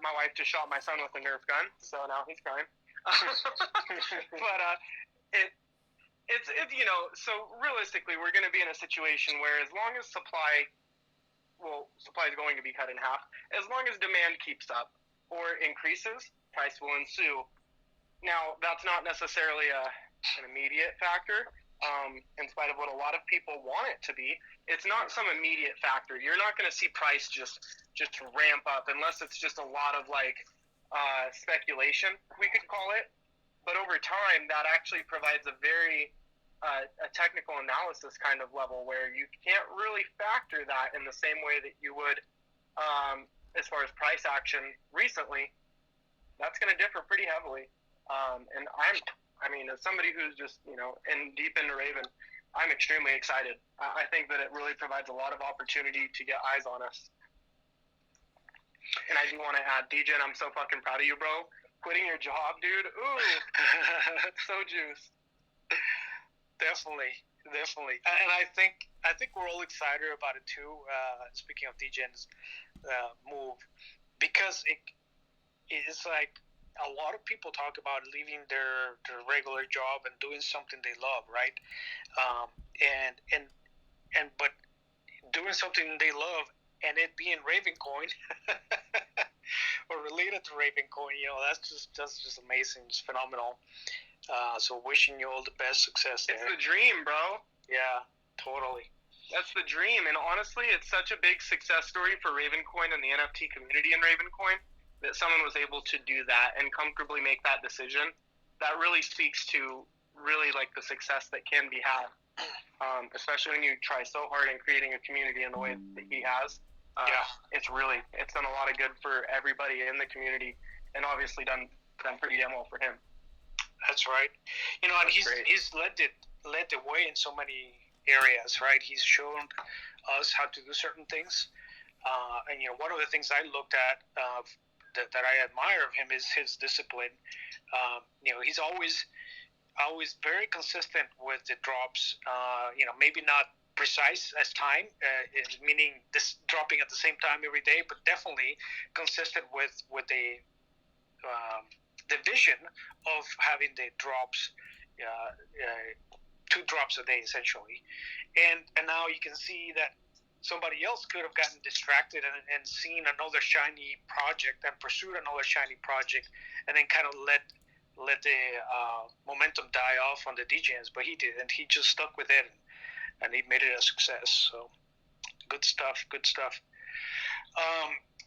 My wife just shot my son with a Nerf gun, so now he's crying. But so realistically, we're going to be in a situation where as long as supply is going to be cut in half. As long as demand keeps up or increases, price will ensue. Now, that's not necessarily an immediate factor. In spite of what a lot of people want it to be, it's not some immediate factor. You're not going to see price just ramp up unless it's just a lot of speculation, we could call it. But over time, that actually provides a very a technical analysis kind of level where you can't really factor that in the same way that you would as far as price action recently. That's going to differ pretty heavily. And as somebody who's just, deep into Raven, I'm extremely excited. I think that it really provides a lot of opportunity to get eyes on us. And I do want to add, DJ, I'm so fucking proud of you, bro. Quitting your job, dude. Ooh, so juiced. Definitely. And I think we're all excited about it too. Speaking of DJ's move, because it is like a lot of people talk about leaving their regular job and doing something they love, right? But doing something they love and it being Ravencoin or related to Ravencoin, that's just amazing. It's phenomenal. So wishing you all the best success there. It's the dream, bro. Yeah, totally. That's the dream. And honestly, it's such a big success story for Ravencoin and the NFT community in Ravencoin that someone was able to do that and comfortably make that decision. That really speaks to really the success that can be had, especially when you try so hard in creating a community in the way that he has. It's done a lot of good for everybody in the community, and obviously done pretty damn well for him. That's right. And he's led the way in so many areas, right? He's shown us how to do certain things, and one of the things I looked at that I admire of him is his discipline. He's always very consistent with the drops. Maybe not precise as time, meaning this dropping at the same time every day, but definitely consistent with the vision of having the drops, 2 drops a day essentially. And now you can see that somebody else could have gotten distracted and seen another shiny project and pursued another shiny project, and then kind of let the momentum die off on the DJs, but he didn't. He just stuck with it, and he made it a success. So good stuff.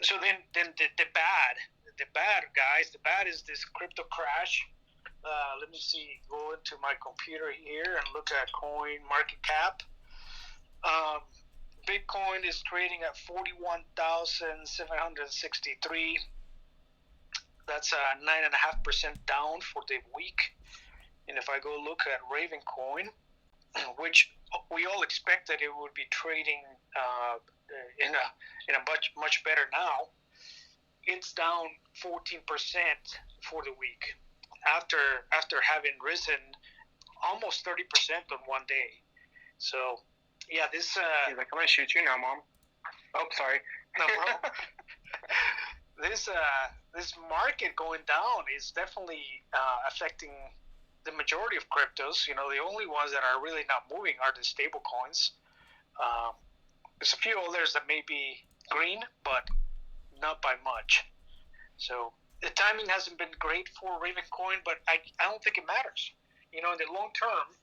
So then the bad guys. The bad is this crypto crash. Let me see. Go into my computer here and look at coin market cap. Bitcoin is trading at 41,763. That's 9.5% down for the week. And if I go look at Ravencoin, which we all expected it would be trading in a much better now, it's down 14% for the week after having risen almost 30% on one day. So yeah, this he's like, I'm gonna shoot you now, Mom. Oh, sorry. No problem. This market going down is definitely affecting the majority of cryptos. The only ones that are really not moving are the stable coins. There's a few others that may be green, but not by much. So the timing hasn't been great for Ravencoin, but I don't think it matters. In the long term,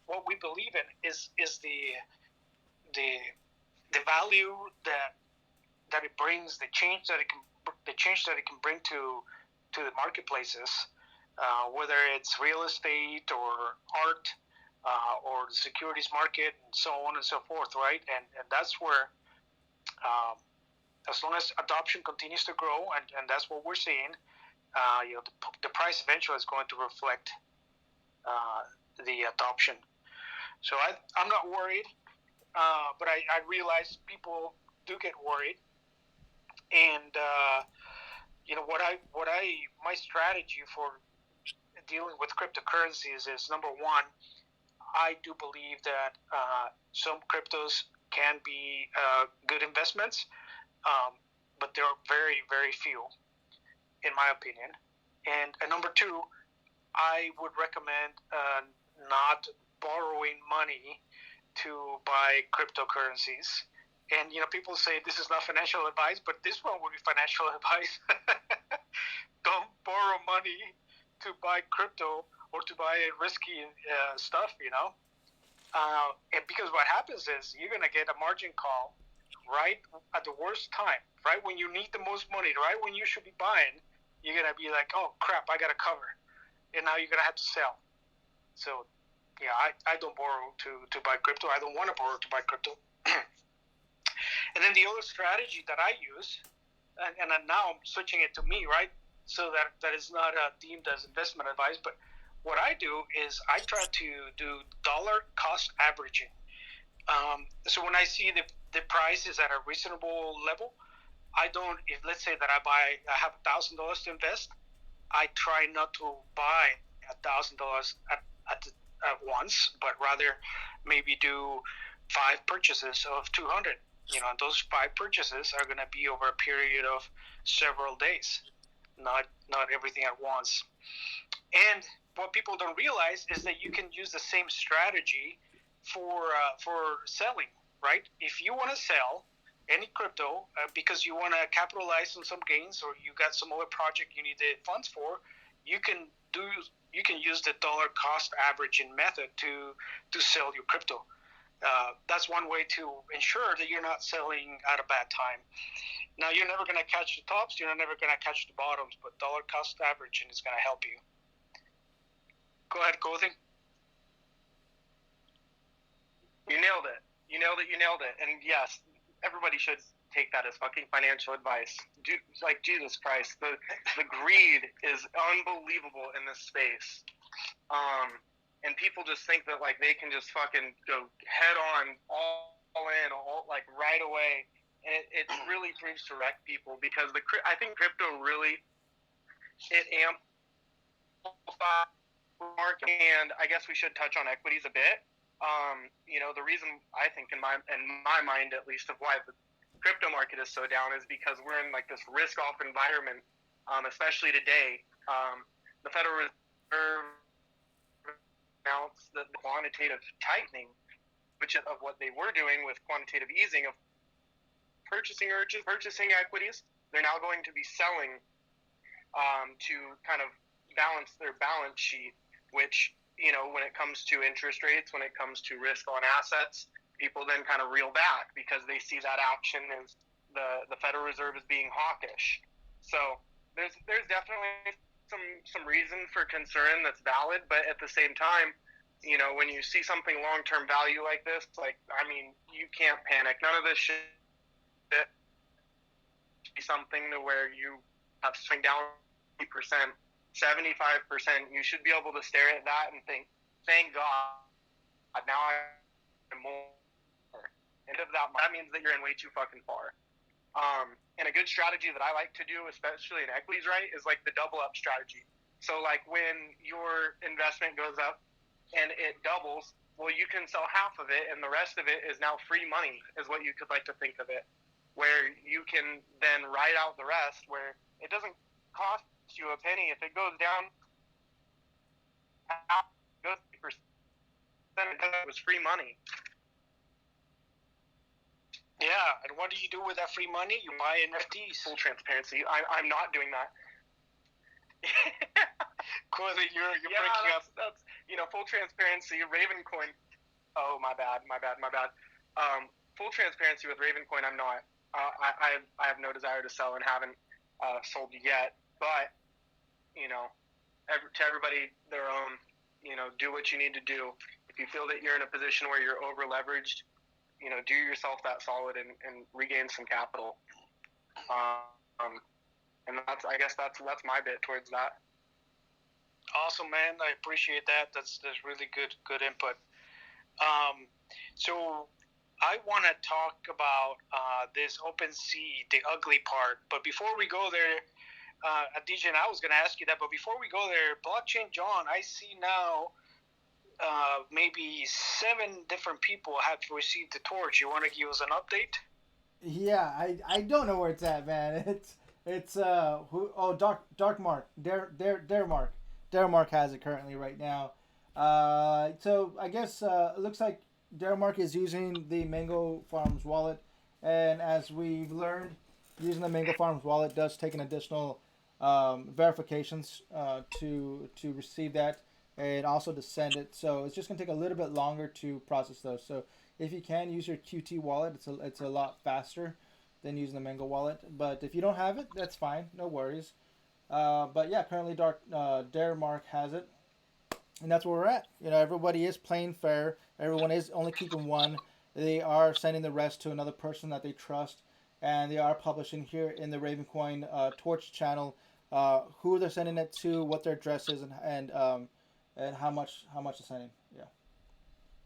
what we believe in is the value that it brings, the change that it can bring to the marketplaces, whether it's real estate or art, or the securities market, and so on and so forth, right? And that's where, as long as adoption continues to grow, and that's what we're seeing, the price eventually is going to reflect the adoption. So I'm not worried, but I realize people do get worried, and my strategy for dealing with cryptocurrencies is, number one, I do believe that some cryptos can be good investments, but there are very, very few, in my opinion. And number two, I would recommend not borrowing money to buy cryptocurrencies. And people say this is not financial advice, but this one would be financial advice. Don't borrow money to buy crypto or to buy risky stuff, and because what happens is you're going to get a margin call right at the worst time, right when you need the most money, right when you should be buying. You're going to be like, oh crap, I got to cover, and now you're going to have to sell. So yeah, I don't borrow to buy crypto. I don't want to borrow to buy crypto. And then the other strategy that I use, and now I'm switching it to me, right? So that is not deemed as investment advice, but what I do is I try to do dollar cost averaging. So when I see the price is at a reasonable level, if let's say that I have $1,000 to invest, I try not to buy $1,000 at once, but rather maybe do 5 purchases of 200. And those 5 purchases are going to be over a period of several days, not everything at once. And what people don't realize is that you can use the same strategy for selling, right? If you want to sell any crypto because you want to capitalize on some gains, or you got some other project you need the funds for, you can use the dollar cost averaging method to sell your crypto. That's one way to ensure that you're not selling at a bad time. Now, you're never going to catch the tops, you're never going to catch the bottoms, but dollar cost averaging is going to help you. Go ahead, Clothing. You nailed it. And yes, everybody should take that as fucking financial advice. Like, Jesus Christ, the greed is unbelievable in this space. And people just think that, like, they can just fucking go head on, all in, like, right away. And it really proves to wreck people, because I think crypto really, it amplifies market. And I guess we should touch on equities a bit. The reason I think in my mind, at least, of why the crypto market is so down is because we're in like this risk-off environment, especially today. The Federal Reserve announced that the quantitative tightening, which of what they were doing with quantitative easing of purchasing equities, they're now going to be selling to kind of balance their balance sheet, which, when it comes to interest rates, when it comes to risk on assets, people then kind of reel back because they see that action as the Federal Reserve is being hawkish. So there's definitely some reason for concern that's valid, but at the same time, when you see something long-term value like this, you can't panic. None of this should be something to where you have something down 50%, 75%. You should be able to stare at that and think, thank God, now I'm more. And if that means that you're in way too fucking far. And a good strategy that I like to do, especially in equities, right, is like the double up strategy. So like when your investment goes up and it doubles, well, you can sell half of it and the rest of it is now free money, is what you could like to think of it, where you can then ride out the rest, where it doesn't cost you a penny. If it goes down, then it was free money. Yeah, and what do you do with that free money? You buy NFTs. Full transparency. I'm not doing that. Corey, you're breaking up. That's full transparency. Ravencoin. Oh, my bad. Full transparency with Ravencoin. I'm not. I have no desire to sell and haven't sold yet. But to everybody their own. Do what you need to do. If you feel that you're in a position where you're over leveraged, do yourself that solid and regain some capital. And I guess that's my bit towards that. Awesome, man. I appreciate that. That's really good input. So I want to talk about this OpenSea, the ugly part. But before we go there, DJ, I was going to ask you that. But before we go there, Blockchain John, I see now maybe 7 different people have received the torch. You want to give us an update? Yeah, I don't know where it's at, man. It's Dark Mark. Dare Mark has it currently right now. So I guess it looks like Dare Mark is using the Mango Farms wallet, and as we've learned, using the Mango Farms wallet does take an additional verifications to receive that, and also to send it. So it's just gonna take a little bit longer to process those. So if you can use your QT wallet, it's a lot faster than using the Mango wallet. But if you don't have it, that's fine, no worries. But yeah, currently Dare Mark has it, and that's where we're at. Everybody is playing fair. Everyone is only keeping one. They are sending the rest to another person that they trust, and they are publishing here in the Ravencoin Torch channel who they're sending it to, what their address is, and how much they're sending. Yeah.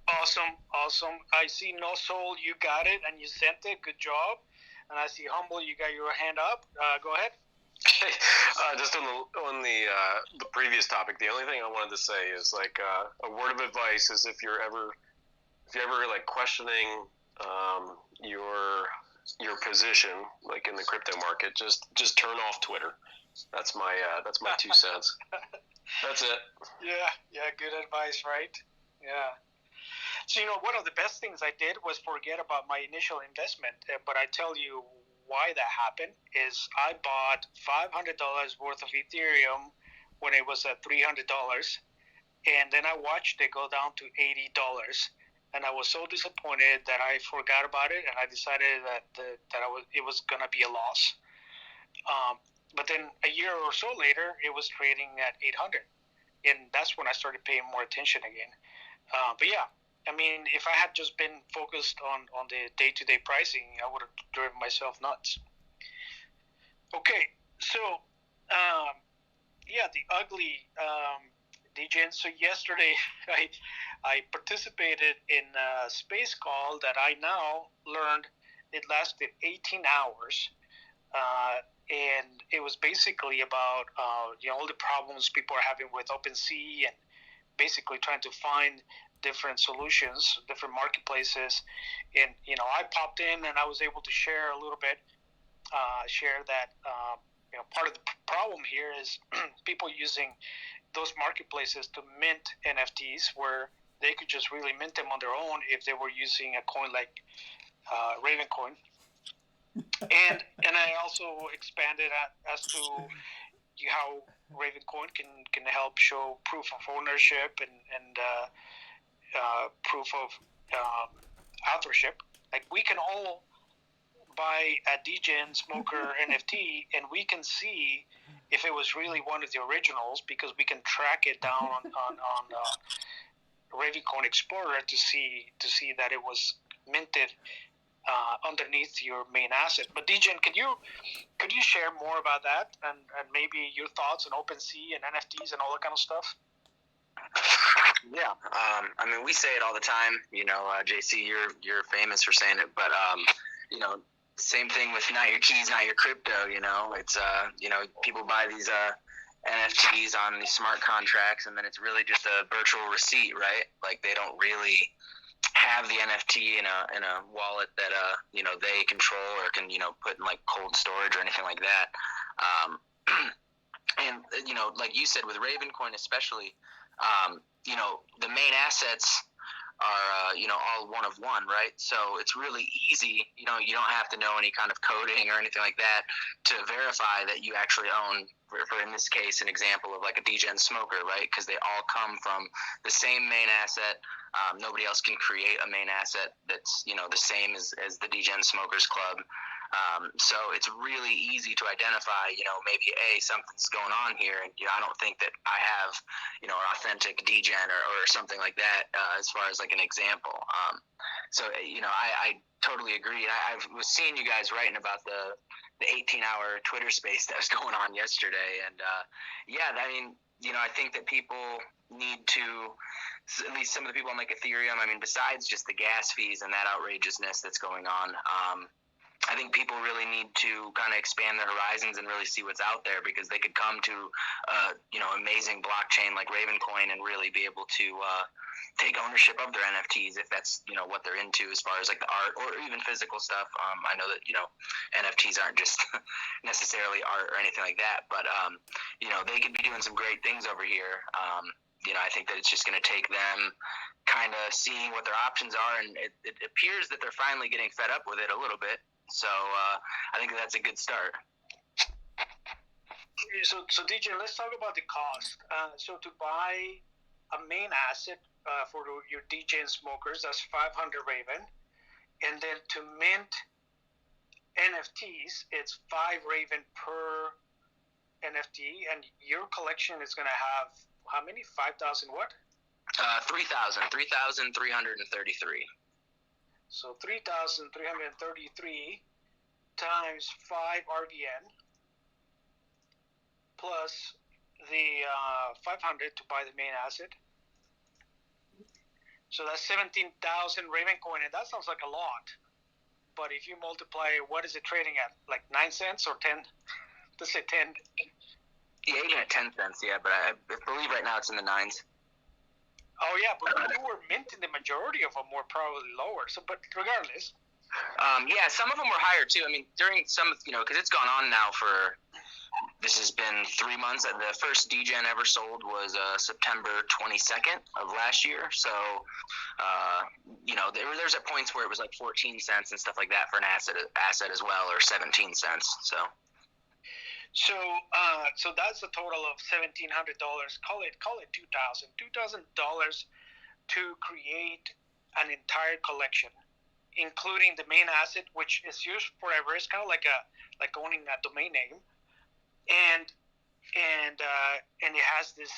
Awesome. I see No Soul, you got it, and you sent it. Good job. And I see Humble, you got your hand up. Go ahead. Just on the previous topic, the only thing I wanted to say is a word of advice is if you're ever questioning your position in the crypto market, just turn off Twitter. That's my 2 cents. That's it. Yeah, good advice, right? Yeah. So one of the best things I did was forget about my initial investment, but I tell you why that happened is I bought $500 worth of Ethereum when it was at $300, and then I watched it go down to $80, and I was so disappointed that I forgot about it, and I decided that it was gonna be a loss. But then a year or so later, it was trading at 800, and that's when I started paying more attention again. But yeah. I mean, if I had just been focused on the day-to-day pricing, I would have driven myself nuts. Okay, so, the ugly DJ. So yesterday, I participated in a space call that I now learned it lasted 18 hours. And it was basically about, all the problems people are having with OpenSea and basically trying to find different solutions, different marketplaces. And, I popped in and I was able to share a little bit, share that, part of the problem here is people using those marketplaces to mint NFTs where they could just really mint them on their own if they were using a coin like Ravencoin. And I also expanded as to how Ravencoin can help show proof of ownership and proof of authorship. Like we can all buy a DGen Smoker NFT and we can see if it was really one of the originals because we can track it down on Ravencoin Explorer to see that it was minted underneath your main asset. But DGen, could you share more about that and maybe your thoughts on OpenSea and NFTs and all that kind of stuff? Yeah, I mean, we say it all the time. JC, you're famous for saying it, but same thing with not your keys, not your crypto. It's people buy these NFTs on these smart contracts, and then it's really just a virtual receipt, right? Like they don't really have the NFT in a wallet that they control or can put in like cold storage or anything like that. And like you said with Ravencoin especially. The main assets all one of one, right? So it's really easy. You don't have to know any kind of coding or anything like that to verify that you actually own, for in this case, an example of like a degen smoker, right? Because they all come from the same main asset. Nobody else can create a main asset that's the same as the degen smokers club. So it's really easy to identify, maybe something's going on here, and I don't think that I have, an authentic degen or something like that as far as like an example. I totally agree. I was seeing you guys writing about the 18-hour Twitter space that was going on yesterday, and I think that people need to, at least some of the people on like Ethereum, besides just the gas fees and that outrageousness that's going on, I think people really need to kind of expand their horizons and really see what's out there, because they could come to, amazing blockchain like Ravencoin and really be able to take ownership of their NFTs if that's, what they're into as far as like the art or even physical stuff. I know that, NFTs aren't just necessarily art or anything like that, but, they could be doing some great things over here. I think that it's just going to take them kind of seeing what their options are, and it appears that they're finally getting fed up with it a little bit. So I think that's a good start. So DJ, let's talk about the cost. So to buy a main asset for your degen smokers, that's 500 Raven, and then to mint NFTs, it's 5 Raven per NFT, and your collection is going to have how many? 5,000 what? 3,333. So 3,333 times 5 RVN plus the 500 to buy the main asset. So that's 17,000 Ravencoin, and that sounds like a lot. But if you multiply, what is it trading at? Like 9 cents or 10? Let's say 10. Yeah, even at 10 cents, yeah, but I believe right now it's in the 9s. Oh, yeah, but you were minting the majority of them were probably lower. So, but regardless. Yeah, some of them were higher, too. During some, because it's gone on now for, this has been 3 months. The first degen ever sold was September 22nd of last year. So, there's at points where it was like 14 cents and stuff like that for an asset as well, or 17 cents, so. So that's a total of $1,700. Call it $2,000. $2,000 to create an entire collection, including the main asset, which is used forever. It's kind of like owning a domain name, and it has this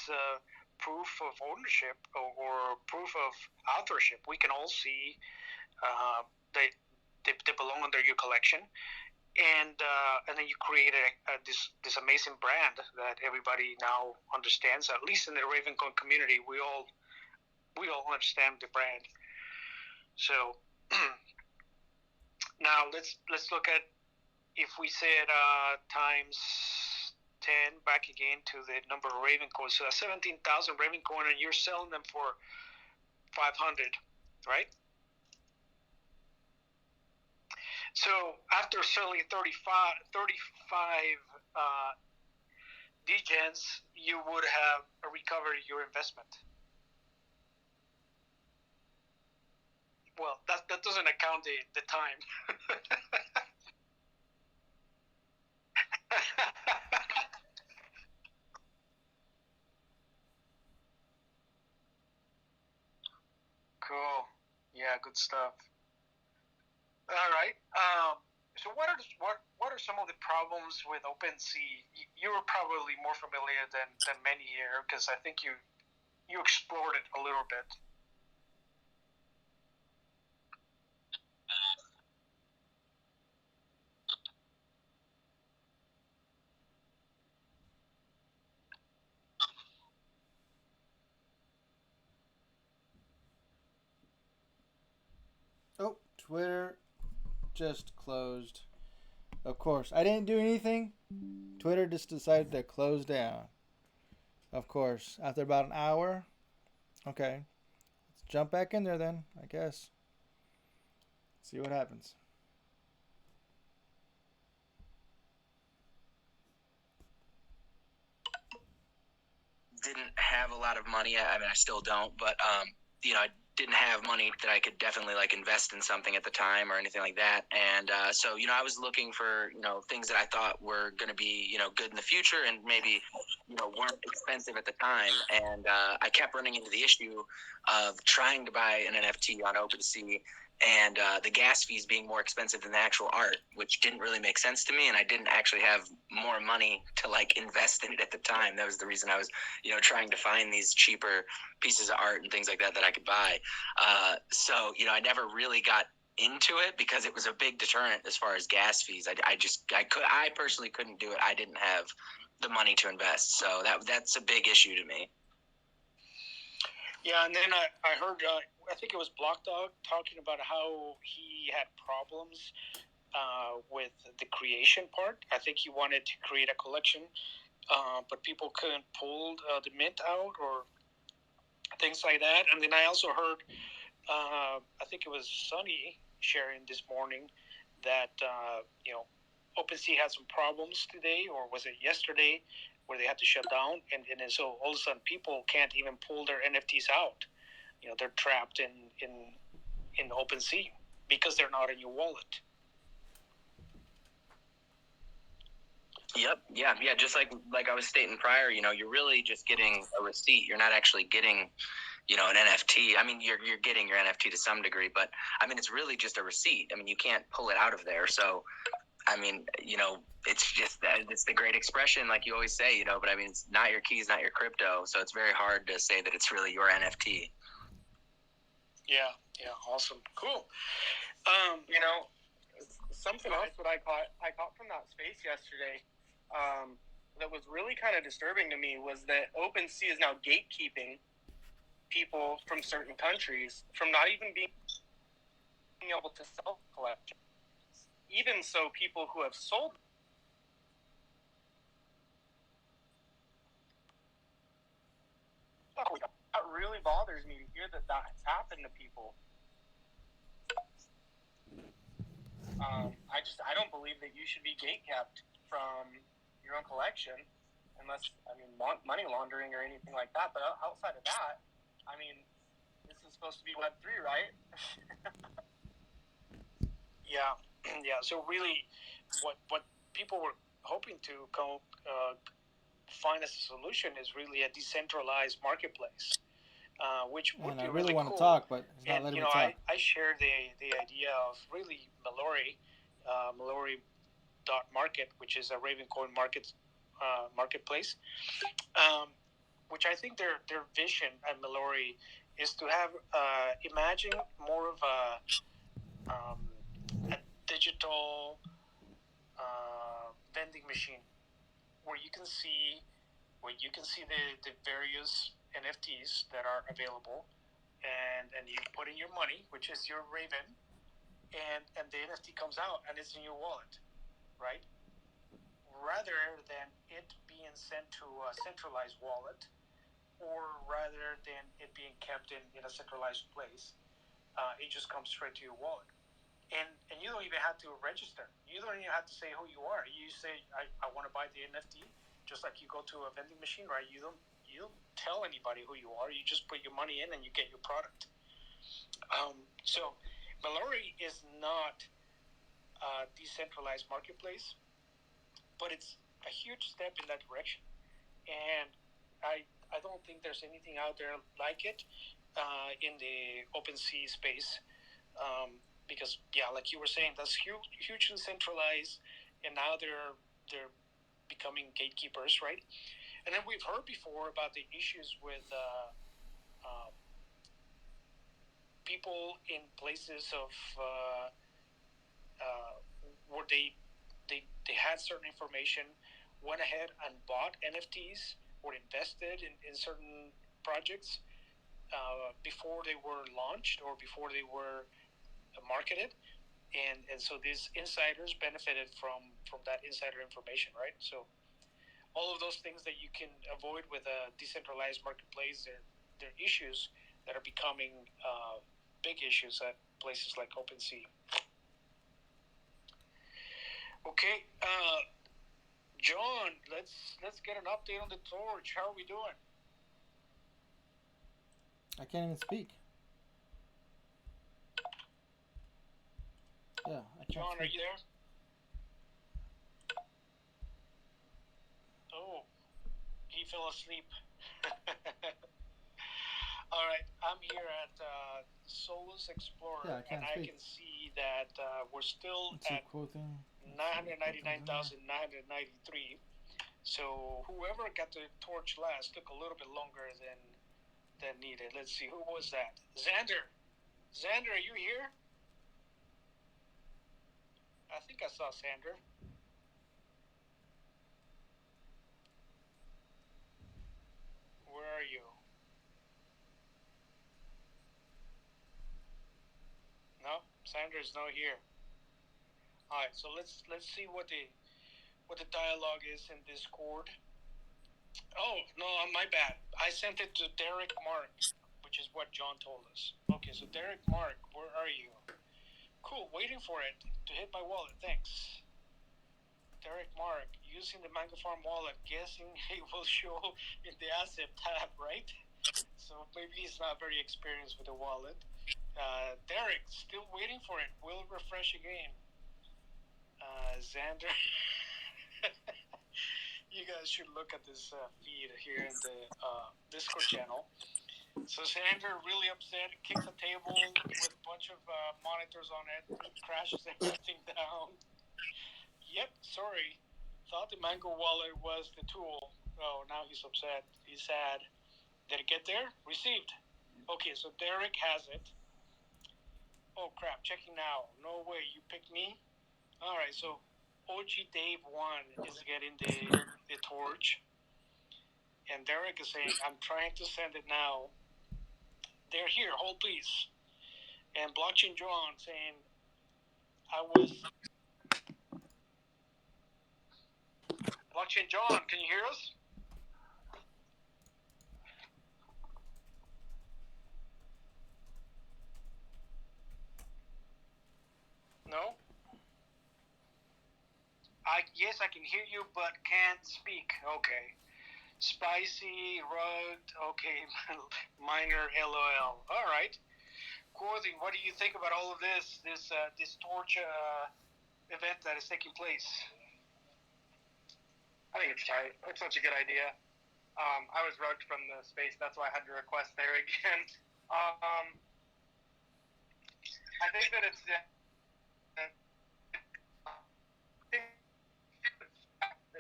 proof of ownership or proof of authorship. We can all see they belong under your collection. And then you create this amazing brand that everybody now understands. At least in the Ravencoin community, we all understand the brand. So now let's look at, if we said times 10 back again to the number of Ravencoin. So that's 17,000 Ravencoin, and you're selling them for 500, right? So after selling 35 degens, you would have recovered your investment. Well, that doesn't account the time. Cool. Yeah, good stuff. All right. So what are some of the problems with OpenSea? You're probably more familiar than many here, because I think you explored it a little bit. Oh, Twitter just closed. Of course, I didn't do anything. Twitter just decided to close down. Of course, after about an hour. Okay, let's jump back in there then, I guess. See what happens. Didn't have a lot of money. I still don't, but I didn't have money that I could definitely like invest in something at the time or anything like that. And so, you know, I was looking for, you know, things that I thought were going to be, you know, good in the future and maybe, you know, weren't expensive at the time. And I kept running into the issue of trying to buy an NFT on OpenSea and the gas fees being more expensive than the actual art, which didn't really make sense to me. And I didn't actually have more money to like invest in it at the time. That was the reason I was, you know, trying to find these cheaper pieces of art and things like that that I could buy. So, you know, I never really got into it because it was a big deterrent as far as gas fees. I personally couldn't do it. I didn't have the money to invest. So that's a big issue to me. Yeah, and then I heard, I think it was Block Dog talking about how he had problems with the creation part. I think he wanted to create a collection, but people couldn't pull the mint out or things like that. And then I also heard, I think it was Sunny sharing this morning that, you know, OpenSea had some problems today, or was it yesterday, where they had to shut down, and so all of a sudden people can't even pull their NFTs out. You know, they're trapped in OpenSea because they're not in your wallet. Yep. Yeah. Just like I was stating prior, you know, you're really just getting a receipt. You're not actually getting, you know, an NFT. I mean, you're getting your NFT to some degree, but I mean, it's really just a receipt. I mean, you can't pull it out of there. So, I mean, you know, it's just it's the great expression, like you always say, you know, but I mean, it's not your keys, not your crypto. So it's very hard to say that it's really your NFT. Yeah. Awesome. Cool. You know, something else that I caught from that space yesterday that was really kind of disturbing to me was that OpenSea is now gatekeeping people from certain countries from not even being able to sell collections. Even so, people who have sold that really bothers me to hear that that's happened to people. I don't believe that you should be gatekept from your own collection unless, I mean, money laundering or anything like that. But outside of that, I mean, this is supposed to be Web3, right? Yeah. So really, what people were hoping to find as a solution is really a decentralized marketplace, which would be really want cool. to talk, but he's not letting you me know, talk. I share the idea of really Mallory.market, which is a Ravencoin marketplace, which I think their vision at Mallory is to have imagine more of a digital vending machine where you can see the various NFTs that are available, and you put in your money, which is your Raven, and the NFT comes out and it's in your wallet, right? Rather than it being sent to a centralized wallet, or rather than it being kept in a centralized place, it just comes straight to your wallet. And you don't even have to register. You don't even have to say who you are. You say, I want to buy the NFT, just like you go to a vending machine, right? You don't tell anybody who you are. You just put your money in and you get your product. So Mallory is not a decentralized marketplace, but it's a huge step in that direction. And I don't think there's anything out there like it in the OpenSea space. Because like you were saying, that's hugely centralized, and now they're becoming gatekeepers, right? And then we've heard before about the issues with people in places of where they had certain information, went ahead and bought NFTs or invested in certain projects before they were launched or before they were marketed, and so these insiders benefited from that insider information, right? So all of those things that you can avoid with a decentralized marketplace, they're issues that are becoming big issues at places like OpenSea. Okay, John, let's get an update on the torch. How are we doing? I can't even speak. Yeah, I can't John, are speak. you there? Oh, he fell asleep. All right, I'm here at Solas Explorer, Yeah, I can't and I speak. can see that we're still Let's see, at quoting. 999,993. So whoever got the torch last took a little bit longer than needed. Let's see, who was that? Xander. Xander, are you here? I think I saw Xander. Where are you? No, Xander's not here. All right, so let's see what the dialogue is in Discord. Oh no, my bad. I sent it to Derek Mark, which is what John told us. Okay, so Derek Mark, where are you? Cool, waiting for it to hit my wallet. Thanks. Derek Mark, using the Mango Farm wallet, guessing it will show in the asset tab, right? So maybe he's not very experienced with the wallet. Derek, still waiting for it. Will refresh again. Xander, you guys should look at this feed here in the Discord channel. So Xander, really upset, kicks a table with a bunch of monitors on it, crashes everything down. Yep, sorry. Thought the Mango wallet was the tool. Oh, now he's upset. He's sad. Did it get there? Received. Okay, so Derek has it. Oh, crap. Checking now. No way. You picked me? All right, so OG Dave 1 is getting the torch. And Derek is saying, I'm trying to send it now. They're here. Hold, please. And Blockchain John saying, Blockchain John, can you hear us? No? Yes, I can hear you, but can't speak. Okay. Spicy, rugged, okay, minor, LOL. All right. Corthy, what do you think about all of this torch event that is taking place? I think it's tight. It's such a good idea. I was rugged from the space. That's why I had to request there again. I think that it's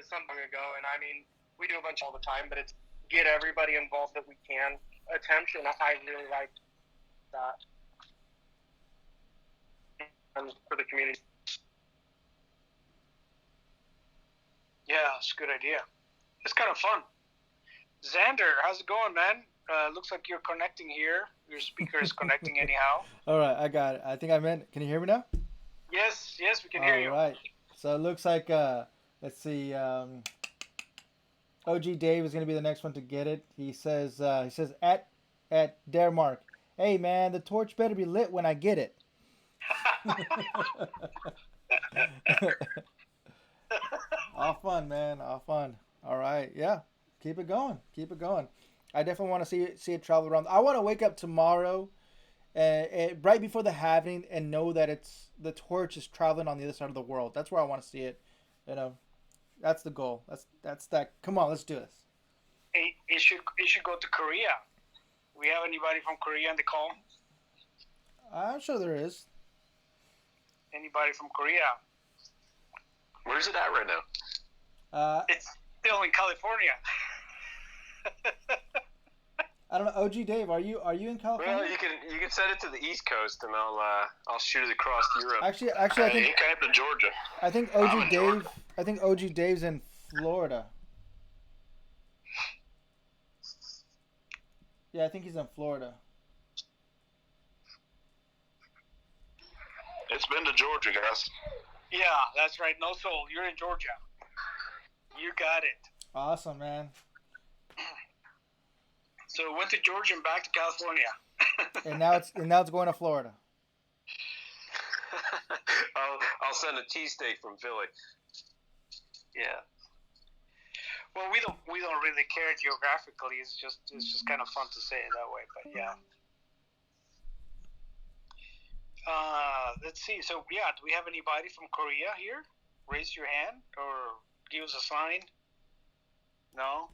some time ago, and I mean, we do a bunch all the time, but it's get everybody involved that we can attempt, and I really like that for the community. Yeah, it's a good idea. It's kind of fun. Xander, how's it going, man? Looks like you're connecting here. Your speaker is connecting anyhow. All right, I got it. I think I'm in. Can you hear me now? Yes, we can hear you. All right. So it looks like, let's see, OG Dave is going to be the next one to get it. He says at Daremark, hey, man, the torch better be lit when I get it. All fun, man. All fun. All right. Yeah. Keep it going. Keep it going. I definitely want to see it travel around. I want to wake up tomorrow right before the halving and know that the torch is traveling on the other side of the world. That's where I want to see it. You know, that's the goal. That's that. Come on, let's do this. It should go to Korea. We have anybody from Korea on the call? I'm sure there is. Anybody from Korea? Where's it at right now? It's still in California. I don't know. OG Dave, are you in California? Well, you can send it to the East Coast, and I'll shoot it across Europe. Actually, I think He came to Georgia. I think OG Dave. I think OG Dave's in Florida. Yeah, I think he's in Florida. It's been to Georgia, guys. Yeah, that's right. No soul. You're in Georgia. You got it. Awesome, man. So went to Georgia and back to California. and now it's going to Florida. I'll send a cheesesteak from Philly. Yeah. Well, we don't really care geographically. It's just kind of fun to say it that way. But yeah. Let's see. So yeah, do we have anybody from Korea here? Raise your hand or give us a sign. No.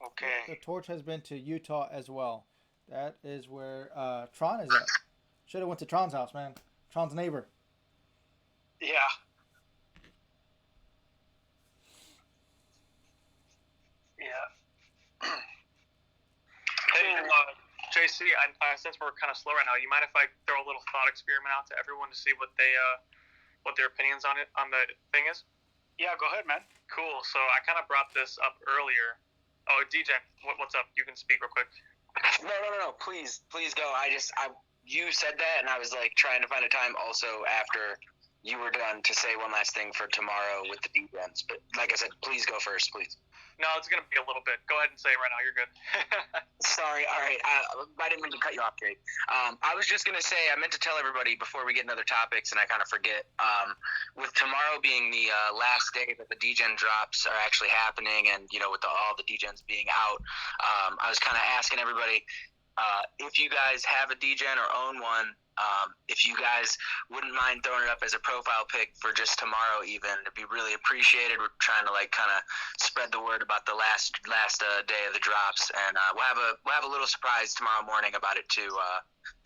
Okay. The torch has been to Utah as well. That is where Tron is at. Should have went to Tron's house, man. Tron's neighbor. Yeah. Yeah. Hey, JC, since we're kind of slow right now, you mind if I throw a little thought experiment out to everyone to see what their opinions on the thing is? Yeah, go ahead, man. Cool. So I kind of brought this up earlier. Oh, DJ, what's up? You can speak real quick. No. Please go. You said that, and I was like trying to find a time also after you were done to say one last thing for tomorrow with the D-Gens. But like I said, please go first, please. No, it's going to be a little bit. Go ahead and say it right now. You're good. Sorry. All right. I didn't mean to cut you off, Jake. I was just going to say, I meant to tell everybody before we get into other topics, and I kind of forget. With tomorrow being the last day that the D-Gen drops are actually happening, and, with all the D-Gens being out, I was kind of asking everybody if you guys have a D-Gen or own one, if you guys wouldn't mind throwing it up as a profile pic for just tomorrow even, it'd be really appreciated. We're trying to kind of spread the word about the last day of the drops, and we'll have a little surprise tomorrow morning about it too,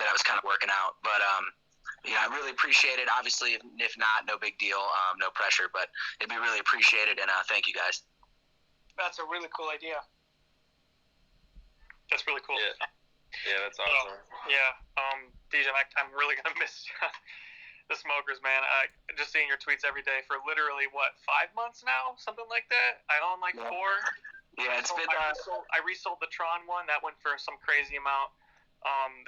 that I was kind of working out. But I really appreciate it. Obviously, if not, no big deal, no pressure, but it'd be really appreciated, and thank you guys. That's a really cool idea. That's really cool. Yeah, that's awesome. DJ, I'm really gonna miss the smokers, man. Just seeing your tweets every day for literally 5 months now, something like that. I own 4. Yeah, it's been. I resold the Tron one. That went for some crazy amount.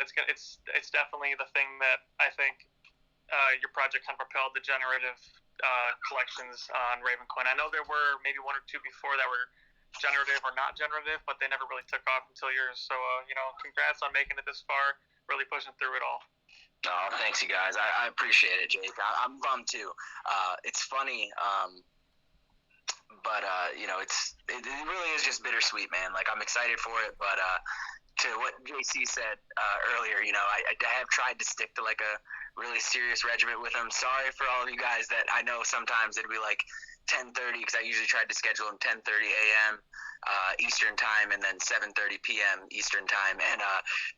It's definitely the thing that I think your project kind of propelled the generative collections on Ravencoin. I know there were maybe 1 or 2 before that were generative or not generative, but they never really took off until yours. So, congrats on making it this far, really pushing through it all. Oh, thanks, you guys. I appreciate it, Jake. I'm bummed too. It's funny, but it really is just bittersweet, man. I'm excited for it, but to what JC said earlier, I have tried to stick to a really serious regiment with him. Sorry for all of you guys that I know sometimes it'd be 10:30, because I usually tried to schedule them 10:30 a.m. Eastern time, and then 7:30 p.m. Eastern time, and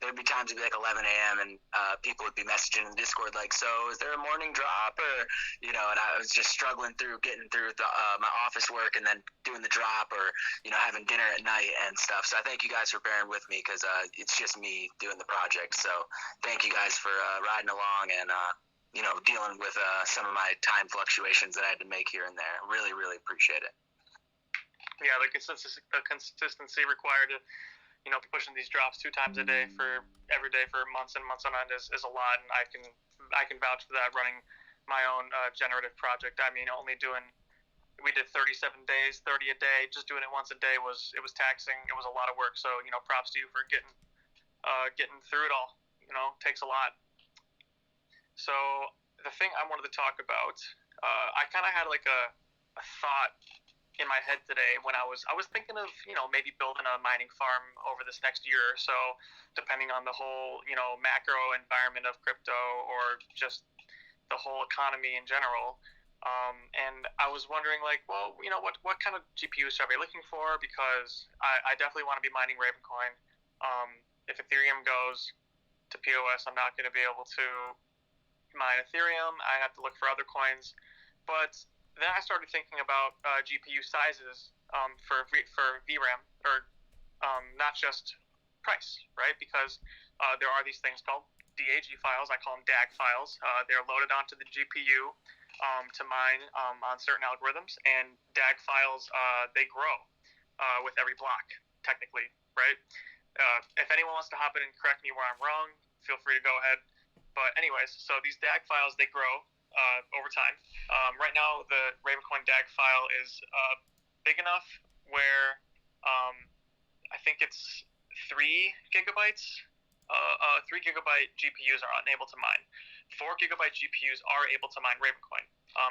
there'd be times it'd be 11 a.m. and people would be messaging in the Discord so is there a morning drop, or and I was just struggling through getting through my office work and then doing the drop, or having dinner at night and stuff. So I thank you guys for bearing with me, because it's just me doing the project. So thank you guys for riding along and dealing with some of my time fluctuations that I had to make here and there. Really, really appreciate it. Yeah, the consistency required to, be pushing these drops 2 times a day for every day for months and months on end is a lot, and I can vouch for that running my own generative project. I mean, we did 37 days, 30 a day. Just doing it once a day was taxing. It was a lot of work. So props to you for getting through it all. Takes a lot. So the thing I wanted to talk about, I kind of had a thought in my head today when I was thinking of maybe building a mining farm over this next year or so, depending on the whole macro environment of crypto or just the whole economy in general. And I was wondering what kind of GPUs should I be looking for, because I definitely want to be mining Ravencoin. If Ethereum goes to POS, I'm not going to be able to mine Ethereum. I have to look for other coins. But then I started thinking about GPU sizes for VRAM, or not just price, right? Because there are these things called DAG files. I call them DAG files. They're loaded onto the GPU to mine on certain algorithms, and DAG files, they grow with every block, technically, right? If anyone wants to hop in and correct me where I'm wrong, feel free to go ahead. But anyways, so these DAG files, they grow over time. Right now, the Ravencoin DAG file is big enough where I think it's 3 gigabytes. 3 gigabyte GPUs are unable to mine. 4 gigabyte GPUs are able to mine Ravencoin,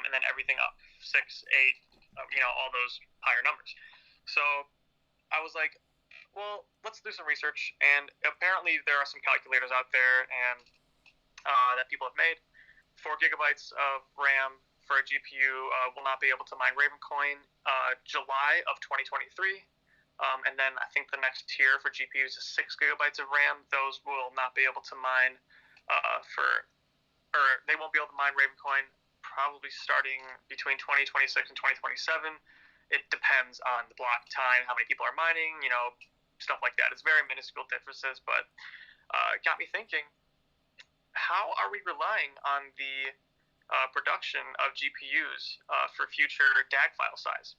and then everything up 6, 8, all those higher numbers. So I was like, well, let's do some research, and apparently there are some calculators out there, and that people have made. 4 gigabytes of RAM for a GPU will not be able to mine Ravencoin July of 2023. And then I think the next tier for GPUs is 6 gigabytes of RAM. Those will not be able to mine they won't be able to mine Ravencoin probably starting between 2026 and 2027. It depends on the block time, how many people are mining, stuff like that. It's very minuscule differences, but it got me thinking, how are we relying on the production of GPUs for future DAG file size?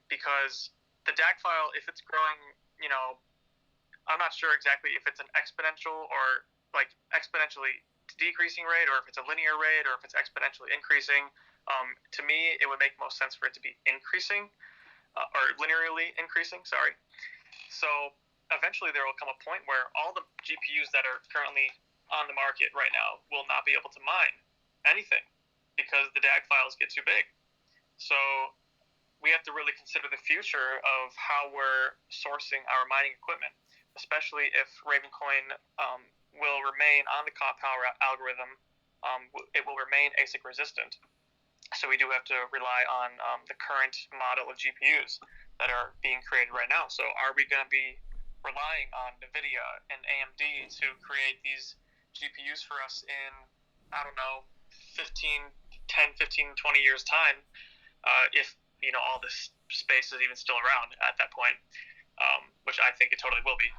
Because the DAG file, if it's growing, I'm not sure exactly if it's an exponential or like exponentially decreasing rate, or if it's a linear rate, or if it's exponentially increasing. To me, it would make most sense for it to be increasing, or linearly increasing, sorry. So eventually there will come a point where all the GPUs that are currently on the market right now will not be able to mine anything because the DAG files get too big. So we have to really consider the future of how we're sourcing our mining equipment, especially if Ravencoin will remain on the comp power algorithm. It will remain ASIC resistant. So we do have to rely on the current model of GPUs that are being created right now. So are we going to be relying on NVIDIA and AMD to create these GPUs for us in, I don't know, 10, 15, 20 years time, if, all this space is even still around at that point, which I think it totally will be.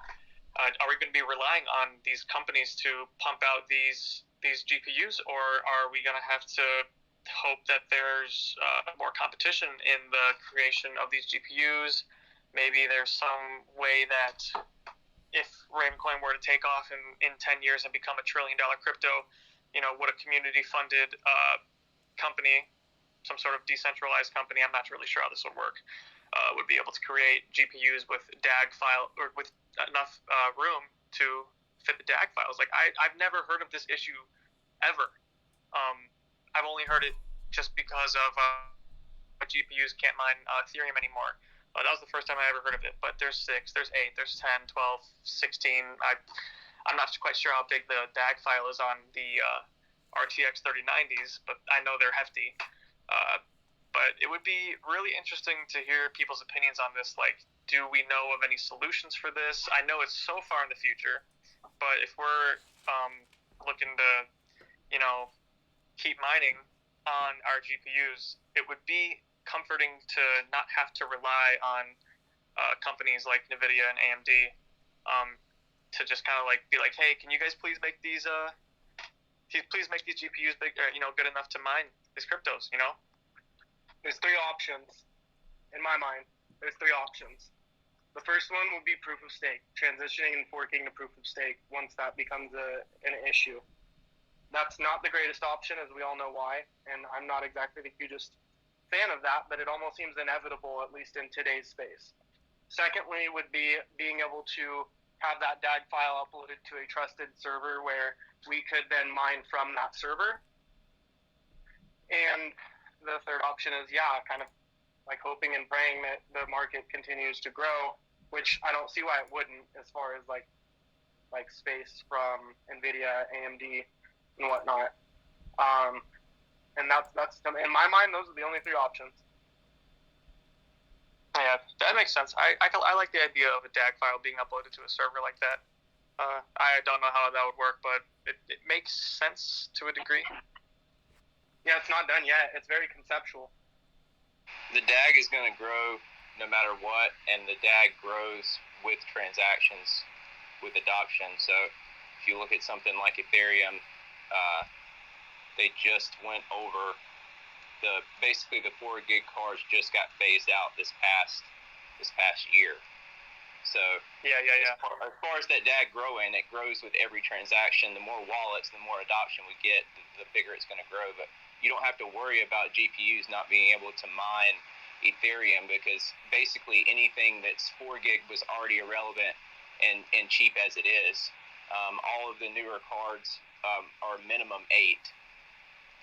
Are we going to be relying on these companies to pump out these GPUs, or are we going to have to hope that there's more competition in the creation of these GPUs? Maybe there's some way that if Ravencoin were to take off in 10 years and become $1 trillion crypto, would a community-funded company, some sort of decentralized company, I'm not really sure how this would work, would be able to create GPUs with DAG file, or with enough room to fit the DAG files. Like I've never heard of this issue ever. I've only heard it just because of GPUs can't mine Ethereum anymore. That was the first time I ever heard of it. But there's 6, there's 8, there's 10, 12, 16. I'm not quite sure how big the DAG file is on the RTX 3090s, but I know they're hefty. But it would be really interesting to hear people's opinions on this. Like, do we know of any solutions for this? I know it's so far in the future, but if we're looking to, keep mining on our GPUs, it would be comforting to not have to rely on companies like NVIDIA and AMD to just kind of be like, hey, can you guys please make these GPUs big, good enough to mine these cryptos, There's 3 options. In my mind, there's 3 options. The first one would be proof of stake, transitioning and forking to proof of stake once that becomes an issue. That's not the greatest option, as we all know why, and I'm not exactly the hugest fan of that, but it almost seems inevitable, at least in today's space. Secondly would be being able to have that DAG file uploaded to a trusted server where we could then mine from that server. And the third option is, kind of like hoping and praying that the market continues to grow, which I don't see why it wouldn't, as far as like space from NVIDIA, AMD, and whatnot. And that's in my mind, those are the only 3 options. Yeah, that makes sense. I like the idea of a DAG file being uploaded to a server like that. I don't know how that would work, but it makes sense to a degree. Yeah, it's not done yet. It's very conceptual. The DAG is going to grow no matter what, and the DAG grows with transactions, with adoption. So if you look at something like Ethereum, they just went over basically the 4 gig cards just got phased out this past year. So yeah. As far as that DAG growing, it grows with every transaction. The more wallets, the more adoption we get, the bigger it's going to grow. But you don't have to worry about GPUs not being able to mine Ethereum, because basically anything that's 4 gig was already irrelevant and cheap as it is. All of the newer cards are minimum 8.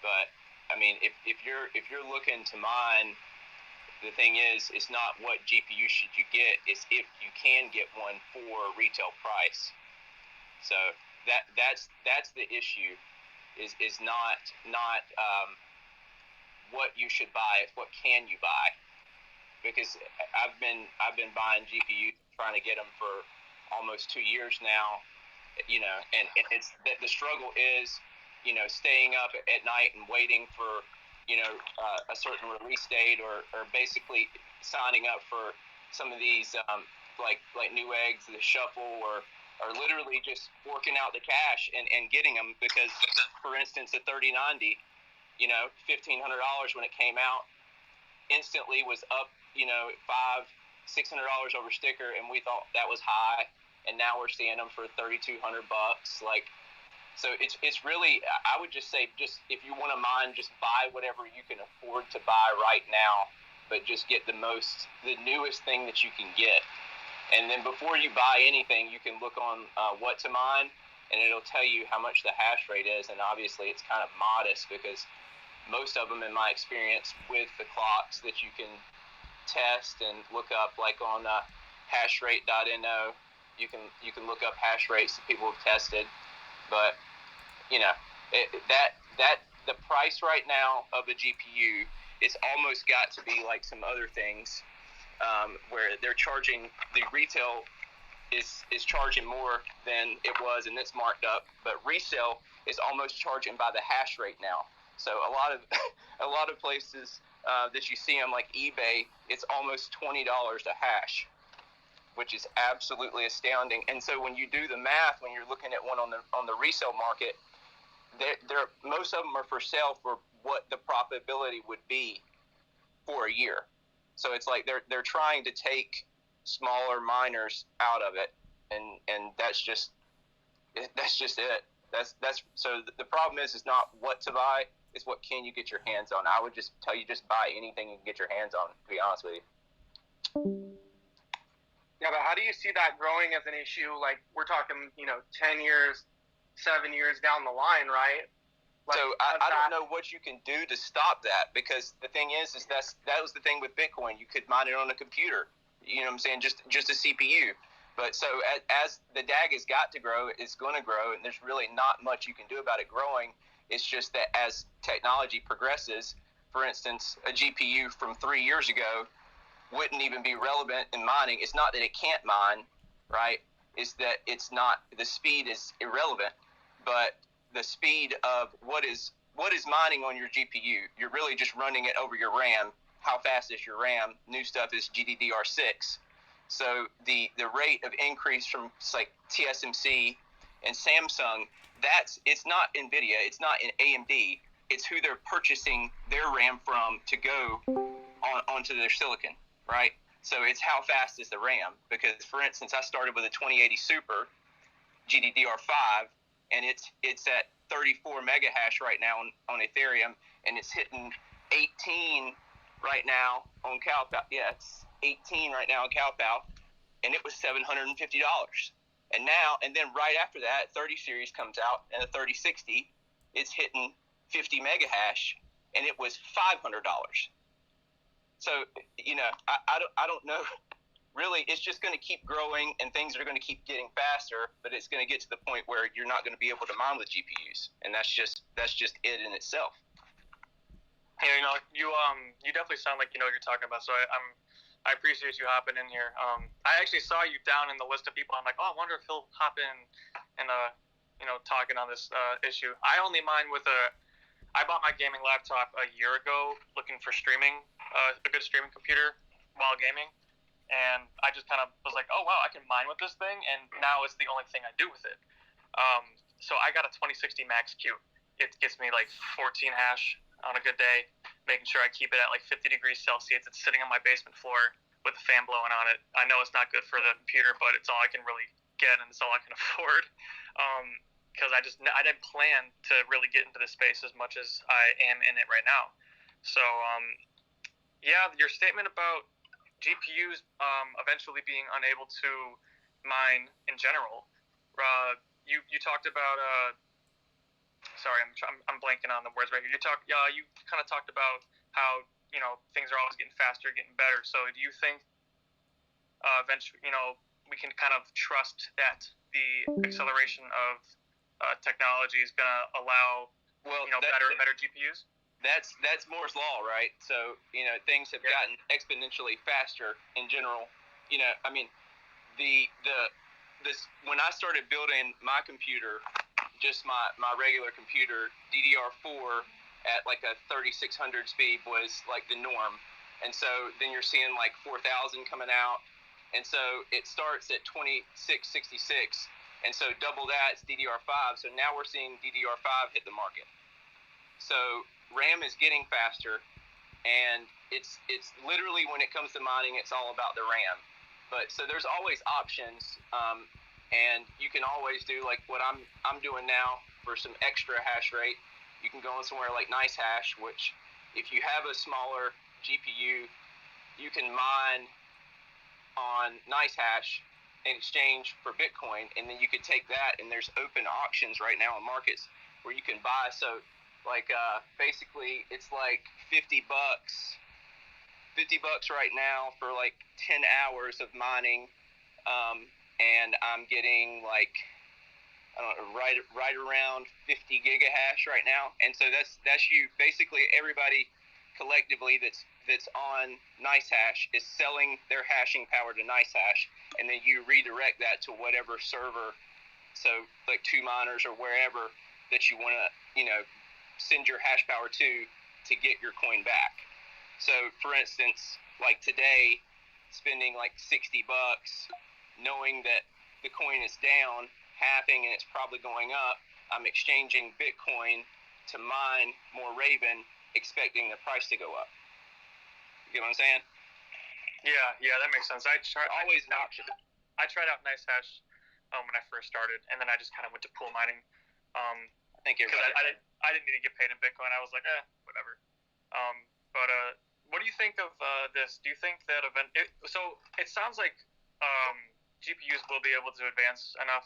But I mean, if you're looking to mine, the thing is, it's not what GPU should you get, it's if you can get one for retail price. So that's the issue. Is not what you should buy. It's what can you buy. Because I've been buying GPUs, trying to get them for almost 2 years now. And it's the struggle is, staying up at night and waiting for, a certain release date, or basically signing up for some of these like Newegg's, the Shuffle, or literally just forking out the cash and getting them, because, for instance, the 3090, $1,500 when it came out, instantly was up, $500-$600 over sticker, and we thought that was high, and now we're seeing them for $3,200. So it's really, I would just say, just if you want to mine, just buy whatever you can afford to buy right now, but just get the newest thing that you can get. And then before you buy anything, you can look on what to mine, and it'll tell you how much the hash rate is. And obviously it's kind of modest, because most of them, in my experience with the clocks that you can test and look up, like on hashrate.no, you can look up hash rates that people have tested. But the price right now of a GPU, it's almost got to be like some other things, where they're charging, the retail is charging more than it was, and it's marked up, but resale is almost charging by the hash rate now. So a lot of places that you see on like eBay, it's almost $20 a hash, which is absolutely astounding. And so when you do the math, when you're looking at one on the resale market, most of them are for sale for what the profitability would be for a year. So it's like they're trying to take smaller miners out of it, and that's just it. So the problem is not what to buy, it's what can you get your hands on. I would just tell you, just buy anything you can get your hands on, to be honest with you. Yeah, but how do you see that growing as an issue? Like, we're talking, 10 years, 7 years down the line, right? Like, so I don't know what you can do to stop that, because the thing is that was the thing with Bitcoin. You could mine it on a computer, you know what I'm saying, just a CPU. But so as the DAG has got to grow, it's going to grow, and there's really not much you can do about it growing. It's just that as technology progresses, for instance, a GPU from 3 years ago wouldn't even be relevant in mining. It's not that it can't mine, right? It's that it's not, the speed is irrelevant, but the speed of what is mining on your GPU, you're really just running it over your RAM. How fast is your RAM? New stuff is GDDR6. So the rate of increase from like TSMC and Samsung, it's not NVIDIA, it's not in AMD, it's who they're purchasing their RAM from to go onto their silicon, right? So it's how fast is the RAM, because for instance, I started with a 2080 Super GDDR5, and it's at 34 mega hash right now on Ethereum, and it's hitting 18 right now on CalPal. Yeah, it's 18 right now on CalPal, and it was $750. And then right after that, 30 series comes out, and the 3060, it's hitting 50 mega hash, and it was $500. So, I don't know. Really, it's just going to keep growing, and things are going to keep getting faster, but it's going to get to the point where you're not going to be able to mine with GPUs, and that's just it in itself. Yeah, you definitely sound like you know what you're talking about. So I appreciate you hopping in here. I actually saw you down in the list of people. I'm like, I wonder if he'll hop in and talking on this issue. I only mine with I bought my gaming laptop a year ago, looking for streaming, a good streaming computer while gaming. And I just kind of was like, oh, wow, I can mine with this thing, and now it's the only thing I do with it. So I got a 2060 Max Q. It gets me like 14 hash on a good day, making sure I keep it at like 50 degrees Celsius. It's sitting on my basement floor with the fan blowing on it. I know it's not good for the computer, but it's all I can really get, and it's all I can afford. Because I didn't plan to really get into this space as much as I am in it right now. So, yeah, your statement about GPUs eventually being unable to mine in general. You talked about sorry, I'm blanking on the words right here. You kind of talked about how things are always getting faster, getting better. So do you think eventually we can kind of trust that the acceleration of technology is going to allow better GPUs? That's Moore's law, right? So things have gotten exponentially faster in general. I mean, this when I started building my computer, just my regular computer, DDR4 at like a 3600 speed was like the norm, and so then you're seeing like 4000 coming out, and so it starts at 2666, and so double that, it's DDR5. So now we're seeing DDR5 hit the market. So RAM is getting faster, and it's literally, when it comes to mining, it's all about the RAM. But so there's always options, and you can always do like what I'm doing now for some extra hash rate. You can go on somewhere like NiceHash, which if you have a smaller GPU, you can mine on NiceHash in exchange for Bitcoin, and then you could take that, and there's open auctions right now in markets where you can buy. So like basically it's like $50 right now for like 10 hours of mining, and I'm getting like, I don't know, right around 50 gigahash right now. And so that's you basically, everybody collectively that's on NiceHash is selling their hashing power to NiceHash, and then you redirect that to whatever server, so like 2 miners or wherever that you want to send your hash power to get your coin back. So for instance, like today, spending like $60, knowing that the coin is down, halving, and it's probably going up, I'm exchanging Bitcoin to mine more Raven, expecting the price to go up. You know what I'm saying? Yeah, that makes sense. Always an option. I tried out NiceHash when I first started, and then I just kind of went to pool mining. I think because I didn't need to get paid in Bitcoin. I was like, whatever. But what do you think of this? Do you think that so it sounds like GPUs will be able to advance enough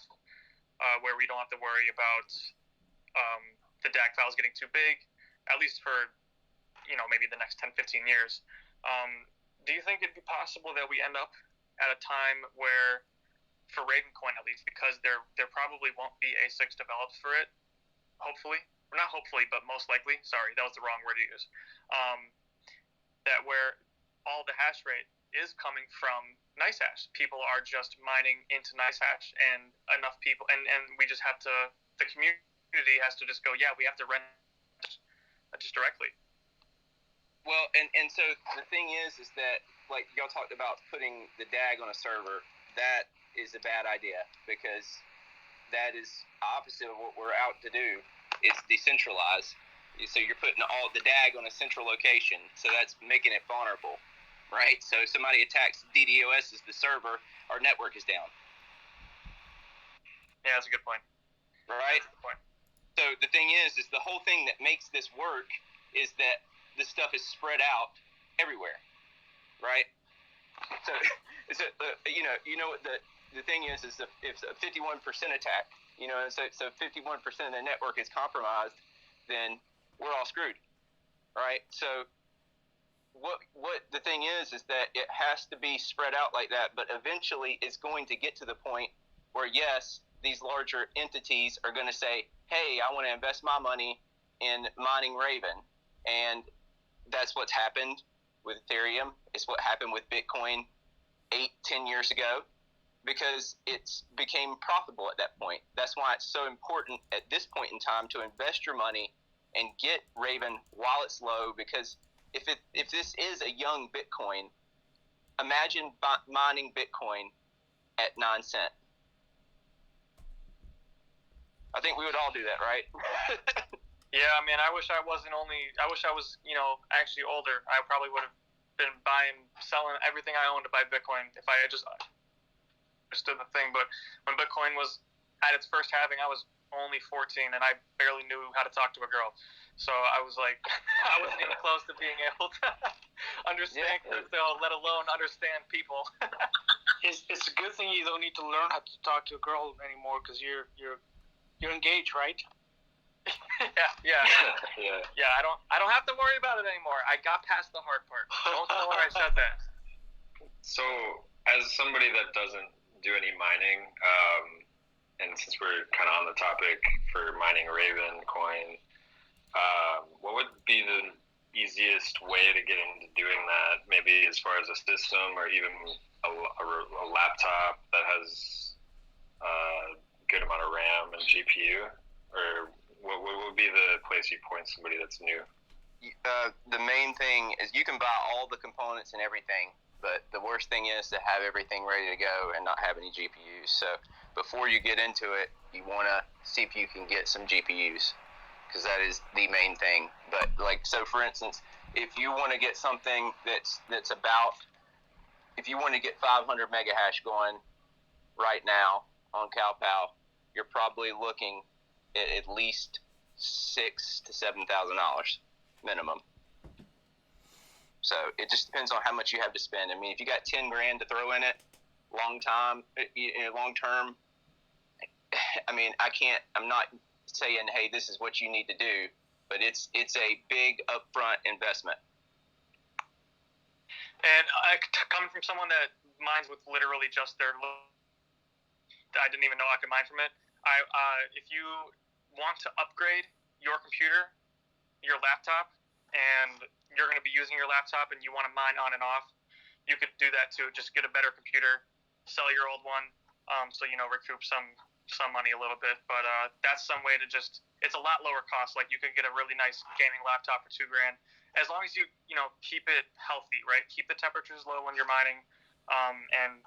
where we don't have to worry about the Dag files getting too big, at least for maybe the next 10-15 years. Do you think it'd be possible that we end up at a time where, for Ravencoin at least, because there probably won't be ASICs developed for it, hopefully, or not hopefully, but most likely, sorry, that was the wrong word to use, that where all the hash rate is coming from NiceHash. People are just mining into NiceHash, and enough people, and we just have to, the community has to just go, yeah, we have to rent just directly. Well, and so the thing is that, like y'all talked about putting the DAG on a server, that is a bad idea, because that is opposite of what we're out to do. It's decentralized. So you're putting all the DAG on a central location, so that's making it vulnerable, right? So if somebody attacks DDoS as the server, our network is down. Yeah, that's a good point. Right? That's a good point. So the thing is the whole thing that makes this work is that the stuff is spread out everywhere, right? So what the thing is if a 51% attack, so 51% of the network is compromised, then we're all screwed, right? So what the thing is that it has to be spread out like that, but eventually it's going to get to the point where, yes, these larger entities are going to say, hey, I want to invest my money in mining Raven. And that's what's happened with Ethereum. It's what happened with Bitcoin 8-10 years ago, because it's became profitable at that point. That's why it's so important at this point in time to invest your money and get Raven while it's low, because if this is a young Bitcoin, imagine mining Bitcoin at 9 cents. I think we would all do that, right? Yeah, I mean, I wish I was actually older. I probably would have been selling everything I owned to buy Bitcoin if I had just understood the thing. But when Bitcoin was at its first halving, I was only 14, and I barely knew how to talk to a girl. So I was like, I wasn't even close to being able to understand crypto, let alone understand people. It's a good thing you don't need to learn how to talk to a girl anymore, because you're engaged, right? Yeah. I don't have to worry about it anymore. I got past the hard part. Don't tell her I said that. So, as somebody that doesn't do any mining, and since we're kind of on the topic for mining Ravencoin, what would be the easiest way to get into doing that? Maybe as far as a system or even a laptop that has a good amount of RAM and GPU? Or what would be the place you point somebody that's new? The main thing is you can buy all the components and everything, but the worst thing is to have everything ready to go and not have any GPUs. So before you get into it, you want to see if you can get some GPUs, because that is the main thing. But like, so for instance, if you want to get something that's about, if you want to get 500 mega hash going right now on CowPow, you're probably looking at least $6,000 to $7,000 minimum. So it just depends on how much you have to spend. I mean, if you got 10 grand to throw in it, long term, I mean, I'm not saying, hey, this is what you need to do, but it's a big upfront investment. And coming from someone that mines with literally just their, I didn't even know I could mine from it. If you want to upgrade your computer, your laptop, and you're going to be using your laptop and you want to mine on and off, you could do that too. Just get a better computer, sell your old one, so recoup some money a little bit. But that's some way to just, it's a lot lower cost. Like you could get a really nice gaming laptop for $2,000, as long as you keep it healthy, right? Keep the temperatures low when you're mining, and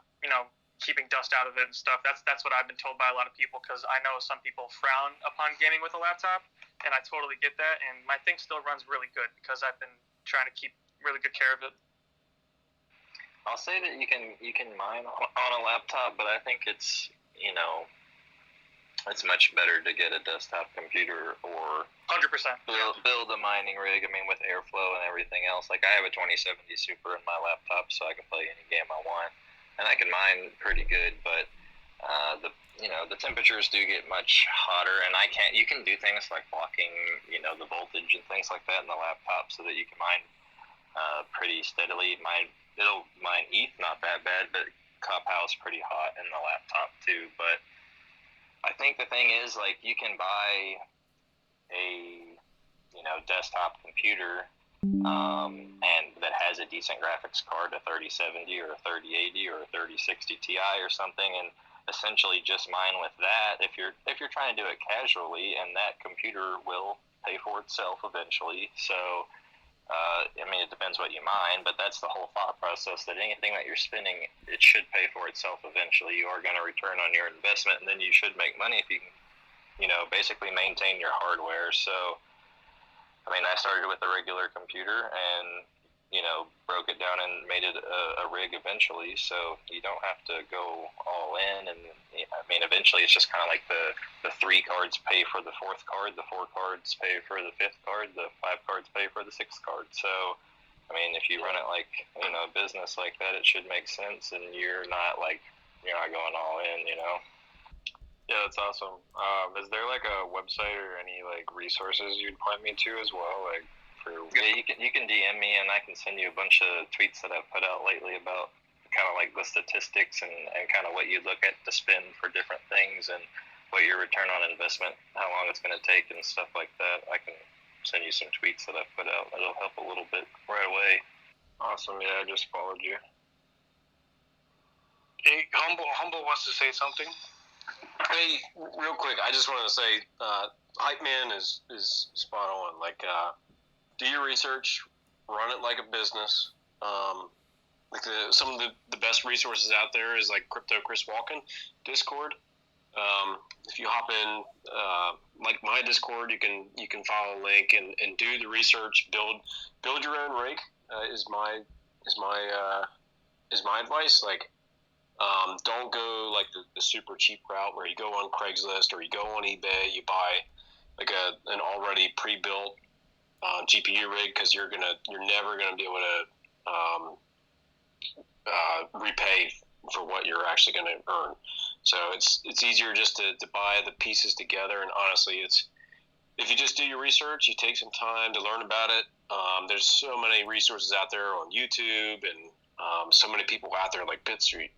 keeping dust out of it and stuff. That's what I've been told by a lot of people, because I know some people frown upon gaming with a laptop, and I totally get that. And my thing still runs really good because I've been trying to keep really good care of it. I'll say that you can mine on a laptop, but I think it's much better to get a desktop computer or 100% build a mining rig. I mean, with airflow and everything else. Like I have a 2070 Super in my laptop, so I can play any game I want, and I can mine pretty good. But the temperatures do get much hotter, and you can do things like blocking the voltage and things like that in the laptop so that you can mine pretty steadily. It'll mine ETH, not that bad, but CowPow's pretty hot in the laptop too. But I think the thing is, like, you can buy a desktop computer and that has a decent graphics card, a 3070 or a 3080 or a 3060 Ti or something, and essentially just mine with that if you're trying to do it casually, and that computer will pay for itself eventually. So it depends what you mine, but that's the whole thought process, that anything that you're spending, it should pay for itself eventually. You are going to return on your investment, and then you should make money if you can basically maintain your hardware. So I started with a regular computer and broke it down and made it a rig eventually, so you don't have to go all in. And eventually it's just kind of like the 3 cards pay for the 4th card, the 4 cards pay for the 5th card, the 5 cards pay for the 6th card. So if you run it like a business like that, it should make sense, and you're not going all in. Yeah, that's awesome. Is there like a website or any like resources you'd point me to as well? Like yeah, you can DM me, and I can send you a bunch of tweets that I've put out lately about kind of like the statistics and kind of what you look at to spend for different things and what your return on investment, how long it's going to take and stuff like that. I can send you some tweets that I've put out. It'll help a little bit right away. Awesome. Yeah, I just followed you. Hey, Humble wants to say something. Hey, real quick, I just wanted to say, Hype Man is spot on. Like, do your research, run it like a business. Some of the best resources out there is like Crypto Chris Walken Discord. If you hop in, like my Discord, you can follow a link and do the research. Build your own rig is my advice. Like, don't go like the super cheap route where you go on Craigslist or you go on eBay. You buy like an already pre-built GPU rig, because you're never gonna be able to repay for what you're actually gonna earn. So it's easier just to buy the pieces together. And honestly, if you just do your research, you take some time to learn about it. There's so many resources out there on YouTube, and so many people out there like Bitsby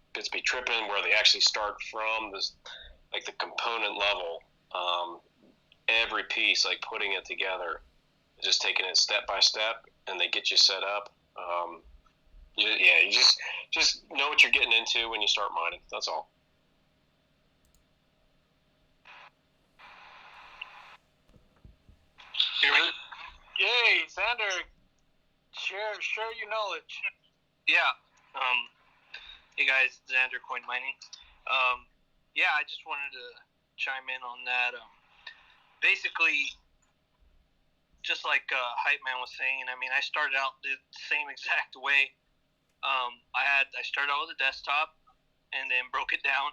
Trippin', where they actually start from like the component level, every piece, like putting it together, just taking it step by step, and they get you set up. You just know what you're getting into when you start mining. That's all. Yay, Xander, share your knowledge. Yeah. Hey guys, Xander Coin Mining. Yeah, I just wanted to chime in on that. Basically, just like Hype Man was saying, I mean, I started out the same exact way. I started out with a desktop and then broke it down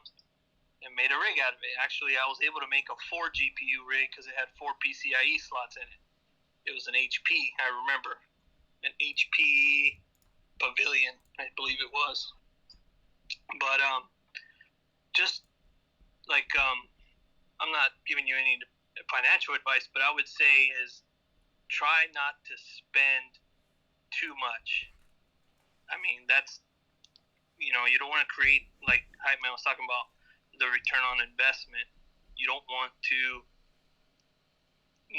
and made a rig out of it. Actually, I was able to make a 4 GPU rig because it had 4 PCIe slots in it. It was an HP, I remember. An HP Pavilion, I believe it was. But just like I'm not giving you any financial advice, but I would say is try not to spend too much. I mean, that's, you don't want to create, like Hype Man was talking about, the return on investment. You don't want to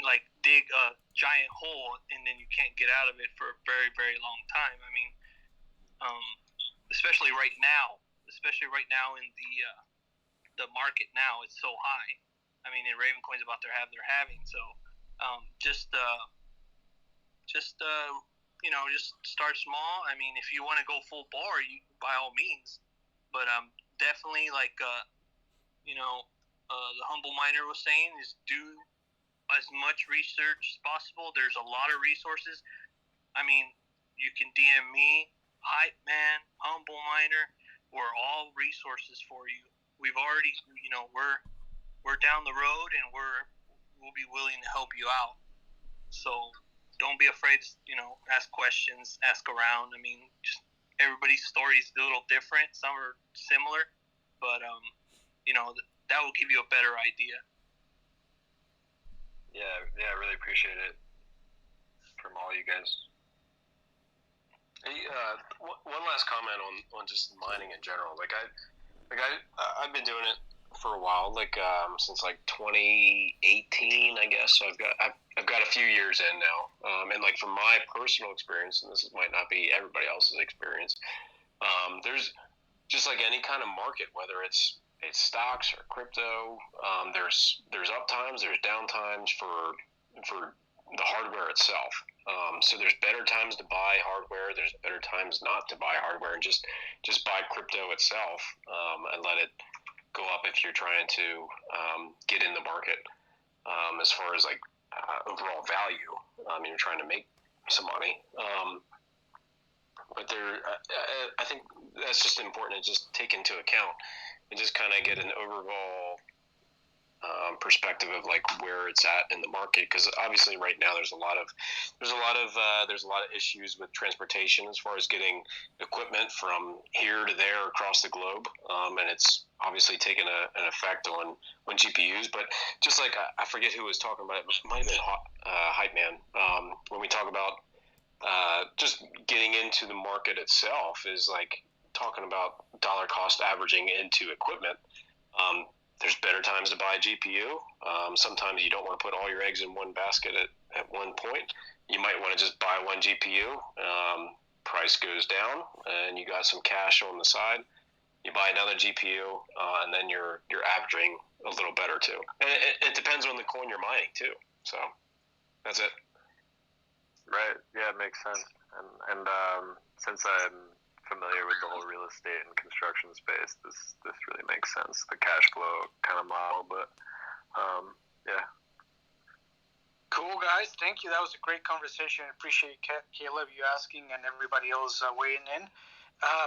like dig a giant hole and then you can't get out of it for a very, very long time. I mean, especially right now in the market now, it's so high. I mean, and Ravencoin's about to have their halving, so just start small. I mean, if you want to go full bore, you by all means, but definitely like the humble miner was saying, is do as much research as possible. There's a lot of resources. I mean, you can DM me, Hype Man, Humble Miner. We're all resources for you. We've already, we're down the road and we'll be willing to help you out. So don't be afraid to, ask questions, ask around. I mean, just everybody's story is a little different. Some are similar, but, that will give you a better idea. Yeah, I really appreciate it from all you guys. Hey, one last comment on just mining in general. I've been doing it for a while, since 2018, I guess. So I've got a few years in now, and from my personal experience, and this might not be everybody else's experience. There's just like any kind of market, whether it's stocks or crypto. There's up times, there's down times for the hardware itself. So there's better times to buy hardware. There's better times not to buy hardware, and just buy crypto itself and let it go up if you're trying to get in the market. As far as overall value, you're trying to make some money. But I think that's just important to just take into account and just kind of get an overall perspective of where it's at in the market, because obviously right now there's a lot of issues with transportation as far as getting equipment from here to there across the globe, and it's obviously taken an effect on GPUs. But just I forget who was talking about it, but it might have been Hype Man, when we talk about just getting into the market itself, is talking about dollar cost averaging into equipment. There's better times to buy a GPU. Sometimes you don't want to put all your eggs in one basket at one point. You might want to just buy one GPU. Price goes down, and you got some cash on the side. You buy another GPU, and then you're averaging a little better too. And it depends on the coin you're mining too. So that's it. Right. Yeah, it makes sense. And since I'm familiar with the whole real estate and construction space, this really makes sense. The cash flow kind of model, but yeah. Cool, guys. Thank you. That was a great conversation. I appreciate Caleb, you asking, and everybody else weighing in.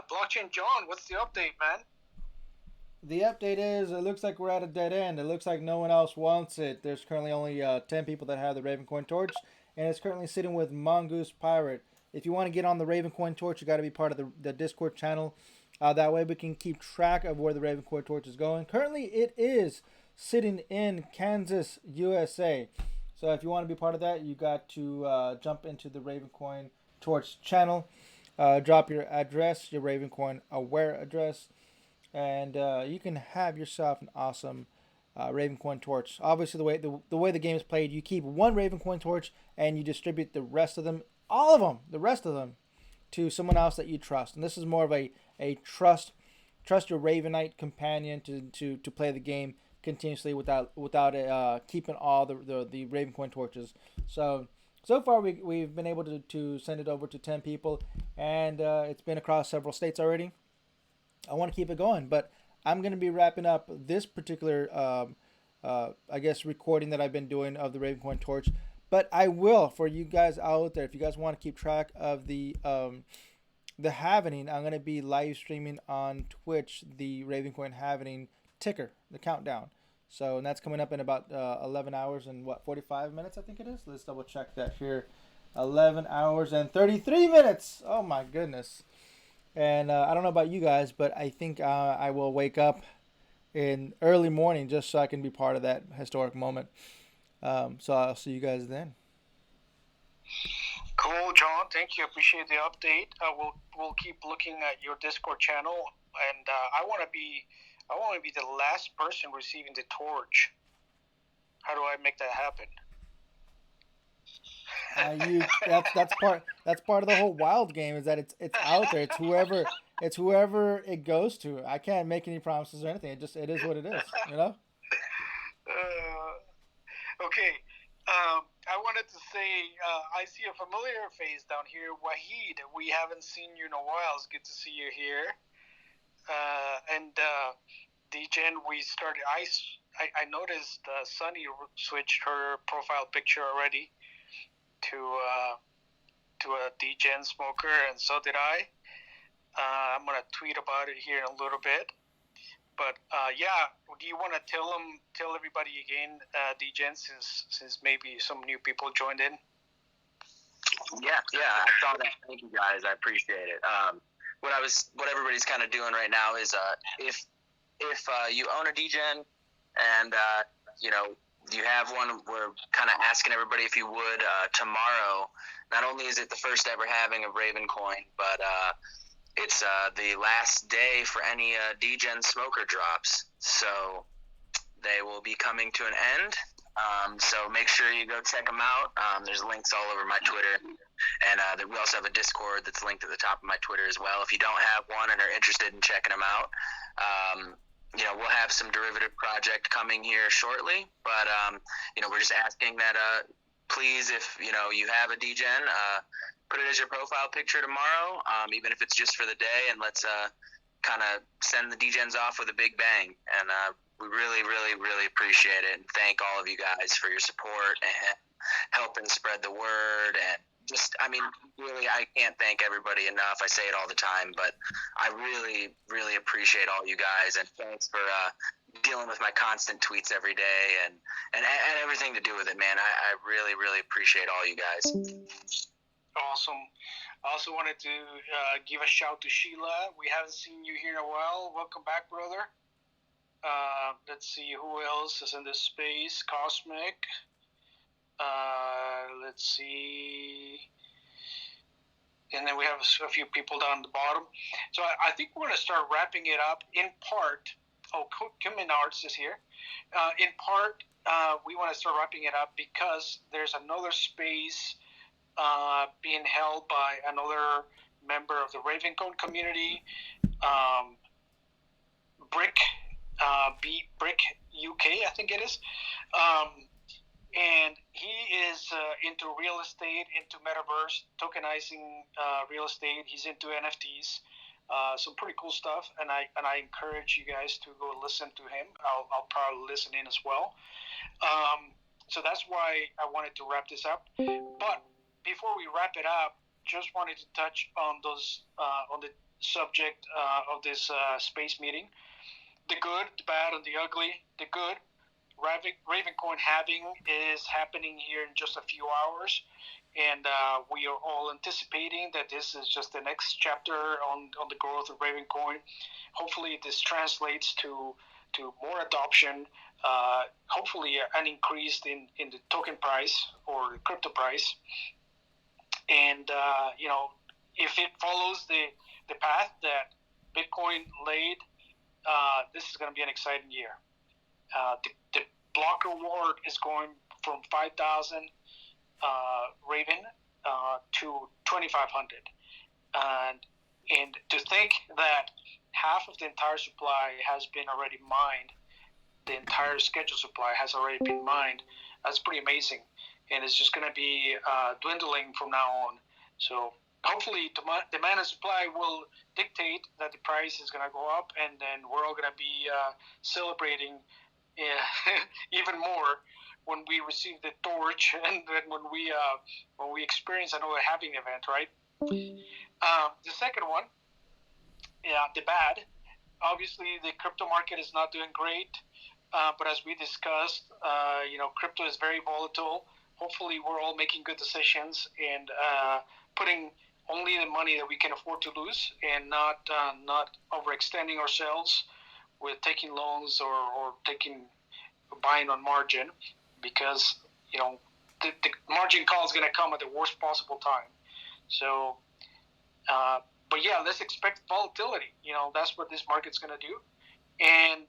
Blockchain John, what's the update, man? The update is, it looks like we're at a dead end. It looks like no one else wants it. There's currently only 10 people that have the Ravencoin Torch, and it's currently sitting with Mongoose Pirate. If you want to get on the Ravencoin Torch, you got to be part of the Discord channel. That way we can keep track of where the Ravencoin Torch is going. Currently, it is sitting in Kansas, USA. So if you want to be part of that, you got to jump into the Ravencoin Torch channel. Drop your address, your Ravencoin Aware address, and you can have yourself an awesome Ravencoin Torch. Obviously, the way the game is played, you keep one Ravencoin Torch and you distribute the rest of them, all of them, the rest of them, to someone else that you trust. And this is more of a trust your Ravenite companion to play the game continuously without keeping all the Ravencoin torches. So far we've been able to send it over to 10 people, and it's been across several states already. I want to keep it going, but I'm going to be wrapping up this particular I guess recording that I've been doing of the Ravencoin Torch. But I will, for you guys out there, if you guys want to keep track of the halvening, I'm going to be live streaming on Twitch the Ravencoin halvening ticker, the countdown. So, and that's coming up in about 11 hours and 45 minutes, I think it is. Let's double check that here. 11 hours and 33 minutes. Oh my goodness. And I don't know about you guys, but I think I will wake up in early morning just so I can be part of that historic moment. So I'll see you guys then. Cool, John. Thank you. Appreciate the update. We'll keep looking at your Discord channel, and I want to be the last person receiving the torch. How do I make that happen? That's part of the whole wild game, is that it's out there. It's whoever it goes to. I can't make any promises or anything. It is what it is. You know. Okay. I wanted to say I see a familiar face down here, Wahid. We haven't seen you in a while. It's good to see you here. And DGen, we started. I noticed Sunny switched her profile picture already to a DGen smoker, and so did I. I'm gonna tweet about it here in a little bit. But yeah, do you want to tell everybody again, DGen, since maybe some new people joined in? Yeah, I saw that. Thank you guys, I appreciate it. What everybody's kind of doing right now is if you own a DGen and you have one, we're kind of asking everybody if you would tomorrow. Not only is it the first ever halving of Ravencoin, but it's the last day for any DGen smoker drops, so they will be coming to an end. So make sure you go check them out. There's links all over my Twitter, and we also have a Discord that's linked at the top of my Twitter as well. If you don't have one and are interested in checking them out, we'll have some derivative project coming here shortly. But we're just asking that please, if you have a DGen, put it as your profile picture tomorrow, even if it's just for the day, and let's kind of send the DGens off with a big bang. And we really, really, really appreciate it, and thank all of you guys for your support and helping spread the word. And just, really, I can't thank everybody enough. I say it all the time, but I really, really appreciate all you guys, and thanks for dealing with my constant tweets every day and everything to do with it, man. I really, really appreciate all you guys. Awesome. I also wanted to give a shout to Sheila. We haven't seen you here in a while. Welcome back, brother. Let's see who else is in this space. Cosmic. Let's see. And then we have a few people down the bottom. So I think we're going to start wrapping it up in part. Oh, Cumin Arts is here. In part, we want to start wrapping it up because there's another space being held by another member of the Ravencoin community, Brick UK, I think it is, and he is into real estate, into metaverse, tokenizing real estate. He's into NFTs, some pretty cool stuff, and I encourage you guys to go listen to him. I'll probably listen in as well. So that's why I wanted to wrap this up, but before we wrap it up, just wanted to touch on on the subject of this space meeting. The good, the bad, and the ugly. The good, Ravencoin halving is happening here in just a few hours, and we are all anticipating that this is just the next chapter on the growth of Ravencoin. Hopefully this translates to more adoption, hopefully an increase in the token price or the crypto price. And, if it follows the path that Bitcoin laid, this is going to be an exciting year. The block reward is going from 5,000 Raven to 2,500, and to think that half of the entire supply has been already mined, the entire scheduled supply has already been mined. That's pretty amazing, and it's just going to be dwindling from now on. So hopefully, demand and supply will dictate that the price is going to go up, and then we're all going to be celebrating even more when we receive the torch, and then when we experience another halving event, right? The second one, the bad. Obviously, the crypto market is not doing great, but as we discussed, crypto is very volatile. Hopefully, we're all making good decisions and putting only the money that we can afford to lose, and not overextending ourselves with taking loans or buying on margin, because the margin call is going to come at the worst possible time. So, but yeah, let's expect volatility. That's what this market's going to do, and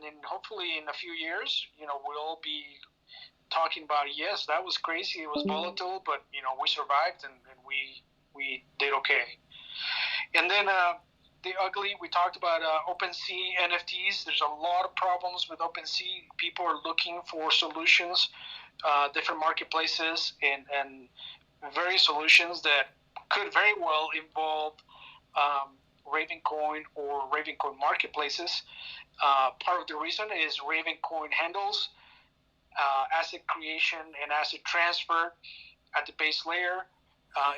then hopefully in a few years, we'll be talking about, yes, that was crazy, it was volatile, but we survived, and we did okay. And then the ugly, we talked about OpenSea NFTs. There's a lot of problems with OpenSea. People are looking for solutions, different marketplaces, and various solutions that could very well involve Ravencoin or Ravencoin marketplaces. Part of the reason is Ravencoin handles asset creation and asset transfer at the base layer.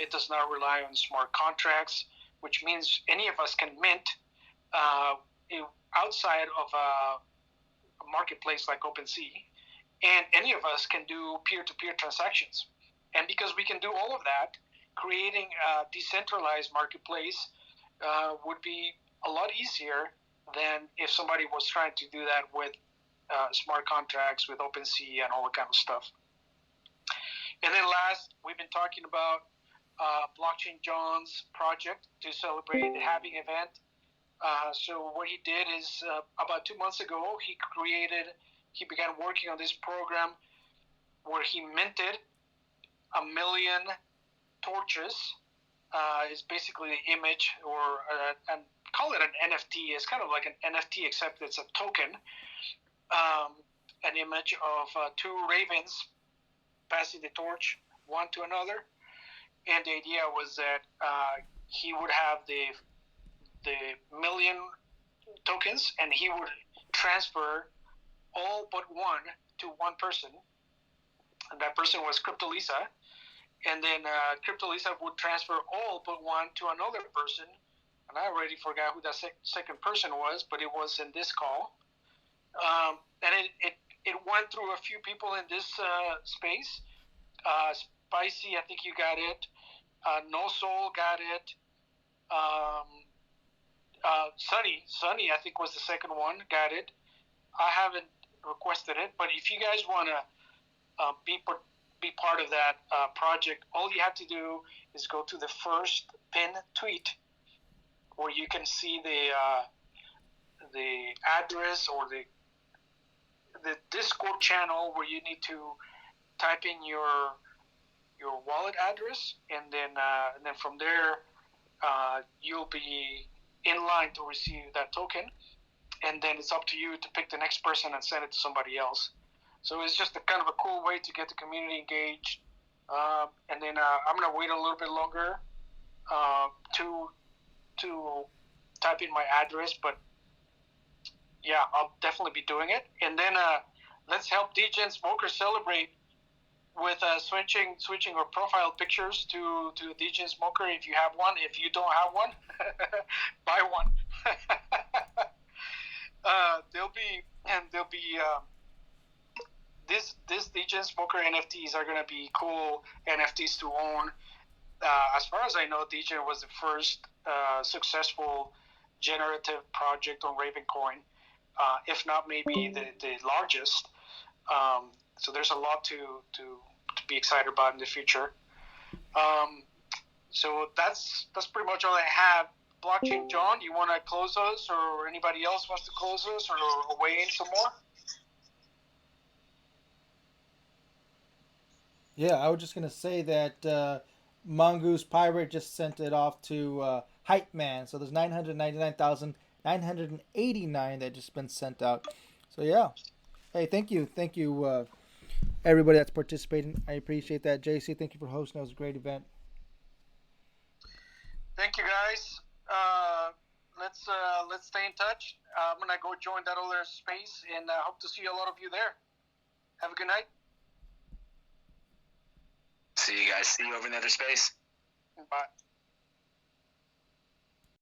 It does not rely on smart contracts, which means any of us can mint outside of a marketplace like OpenSea, and any of us can do peer-to-peer transactions. And because we can do all of that, creating a decentralized marketplace would be a lot easier than if somebody was trying to do that with smart contracts, with OpenSea, and all that kind of stuff. And then last, we've been talking about Blockchain John's project to celebrate the halving event. So what he did is about 2 months ago, he began working on this program where he minted 1 million torches. Is basically the image, or and call it an NFT. It's kind of like an NFT, except it's a token. An image of 2 ravens passing the torch one to another. And the idea was that he would have the 1 million tokens, and he would transfer all but one to one person, and that person was Cryptolisa. And then Cryptolisa would transfer all but one to another person, and I already forgot who that second person was, but it was in this call. And it went through a few people in this space. Spicy, I think you got it. No Soul got it. Sunny, I think was the second one, got it. I haven't requested it, but if you guys want to be part of that project, all you have to do is go to the first pinned tweet, where you can see the address or the Discord channel, where you need to type in your wallet address, and then from there you'll be in line to receive that token, and then it's up to you to pick the next person and send it to somebody else. So it's just a kind of a cool way to get the community engaged. And then I'm gonna wait a little bit longer to type in my address, but yeah, I'll definitely be doing it. And then let's help DJ and Smoker celebrate with switching our profile pictures to DJ and Smoker. If you have one, if you don't have one, buy one. There'll be this DJ and Smoker NFTs are gonna be cool NFTs to own. As far as I know, DJ was the first successful generative project on Ravencoin, if not maybe the largest. So there's a lot to be excited about in the future. So that's pretty much all I have. Blockchain John, you want to close us, or anybody else wants to close us, or weigh in some more? Yeah, I was just gonna say that Mongoose Pirate just sent it off to Hype Man. So there's 999,989 that just been sent out. So yeah, hey, thank you, everybody that's participating. I appreciate that. JC, thank you for hosting. That was a great event. Thank you, guys. Let's stay in touch. I'm gonna go join that other space, and I hope to see a lot of you there. Have a good night. See you guys. See you over in the other space. Bye.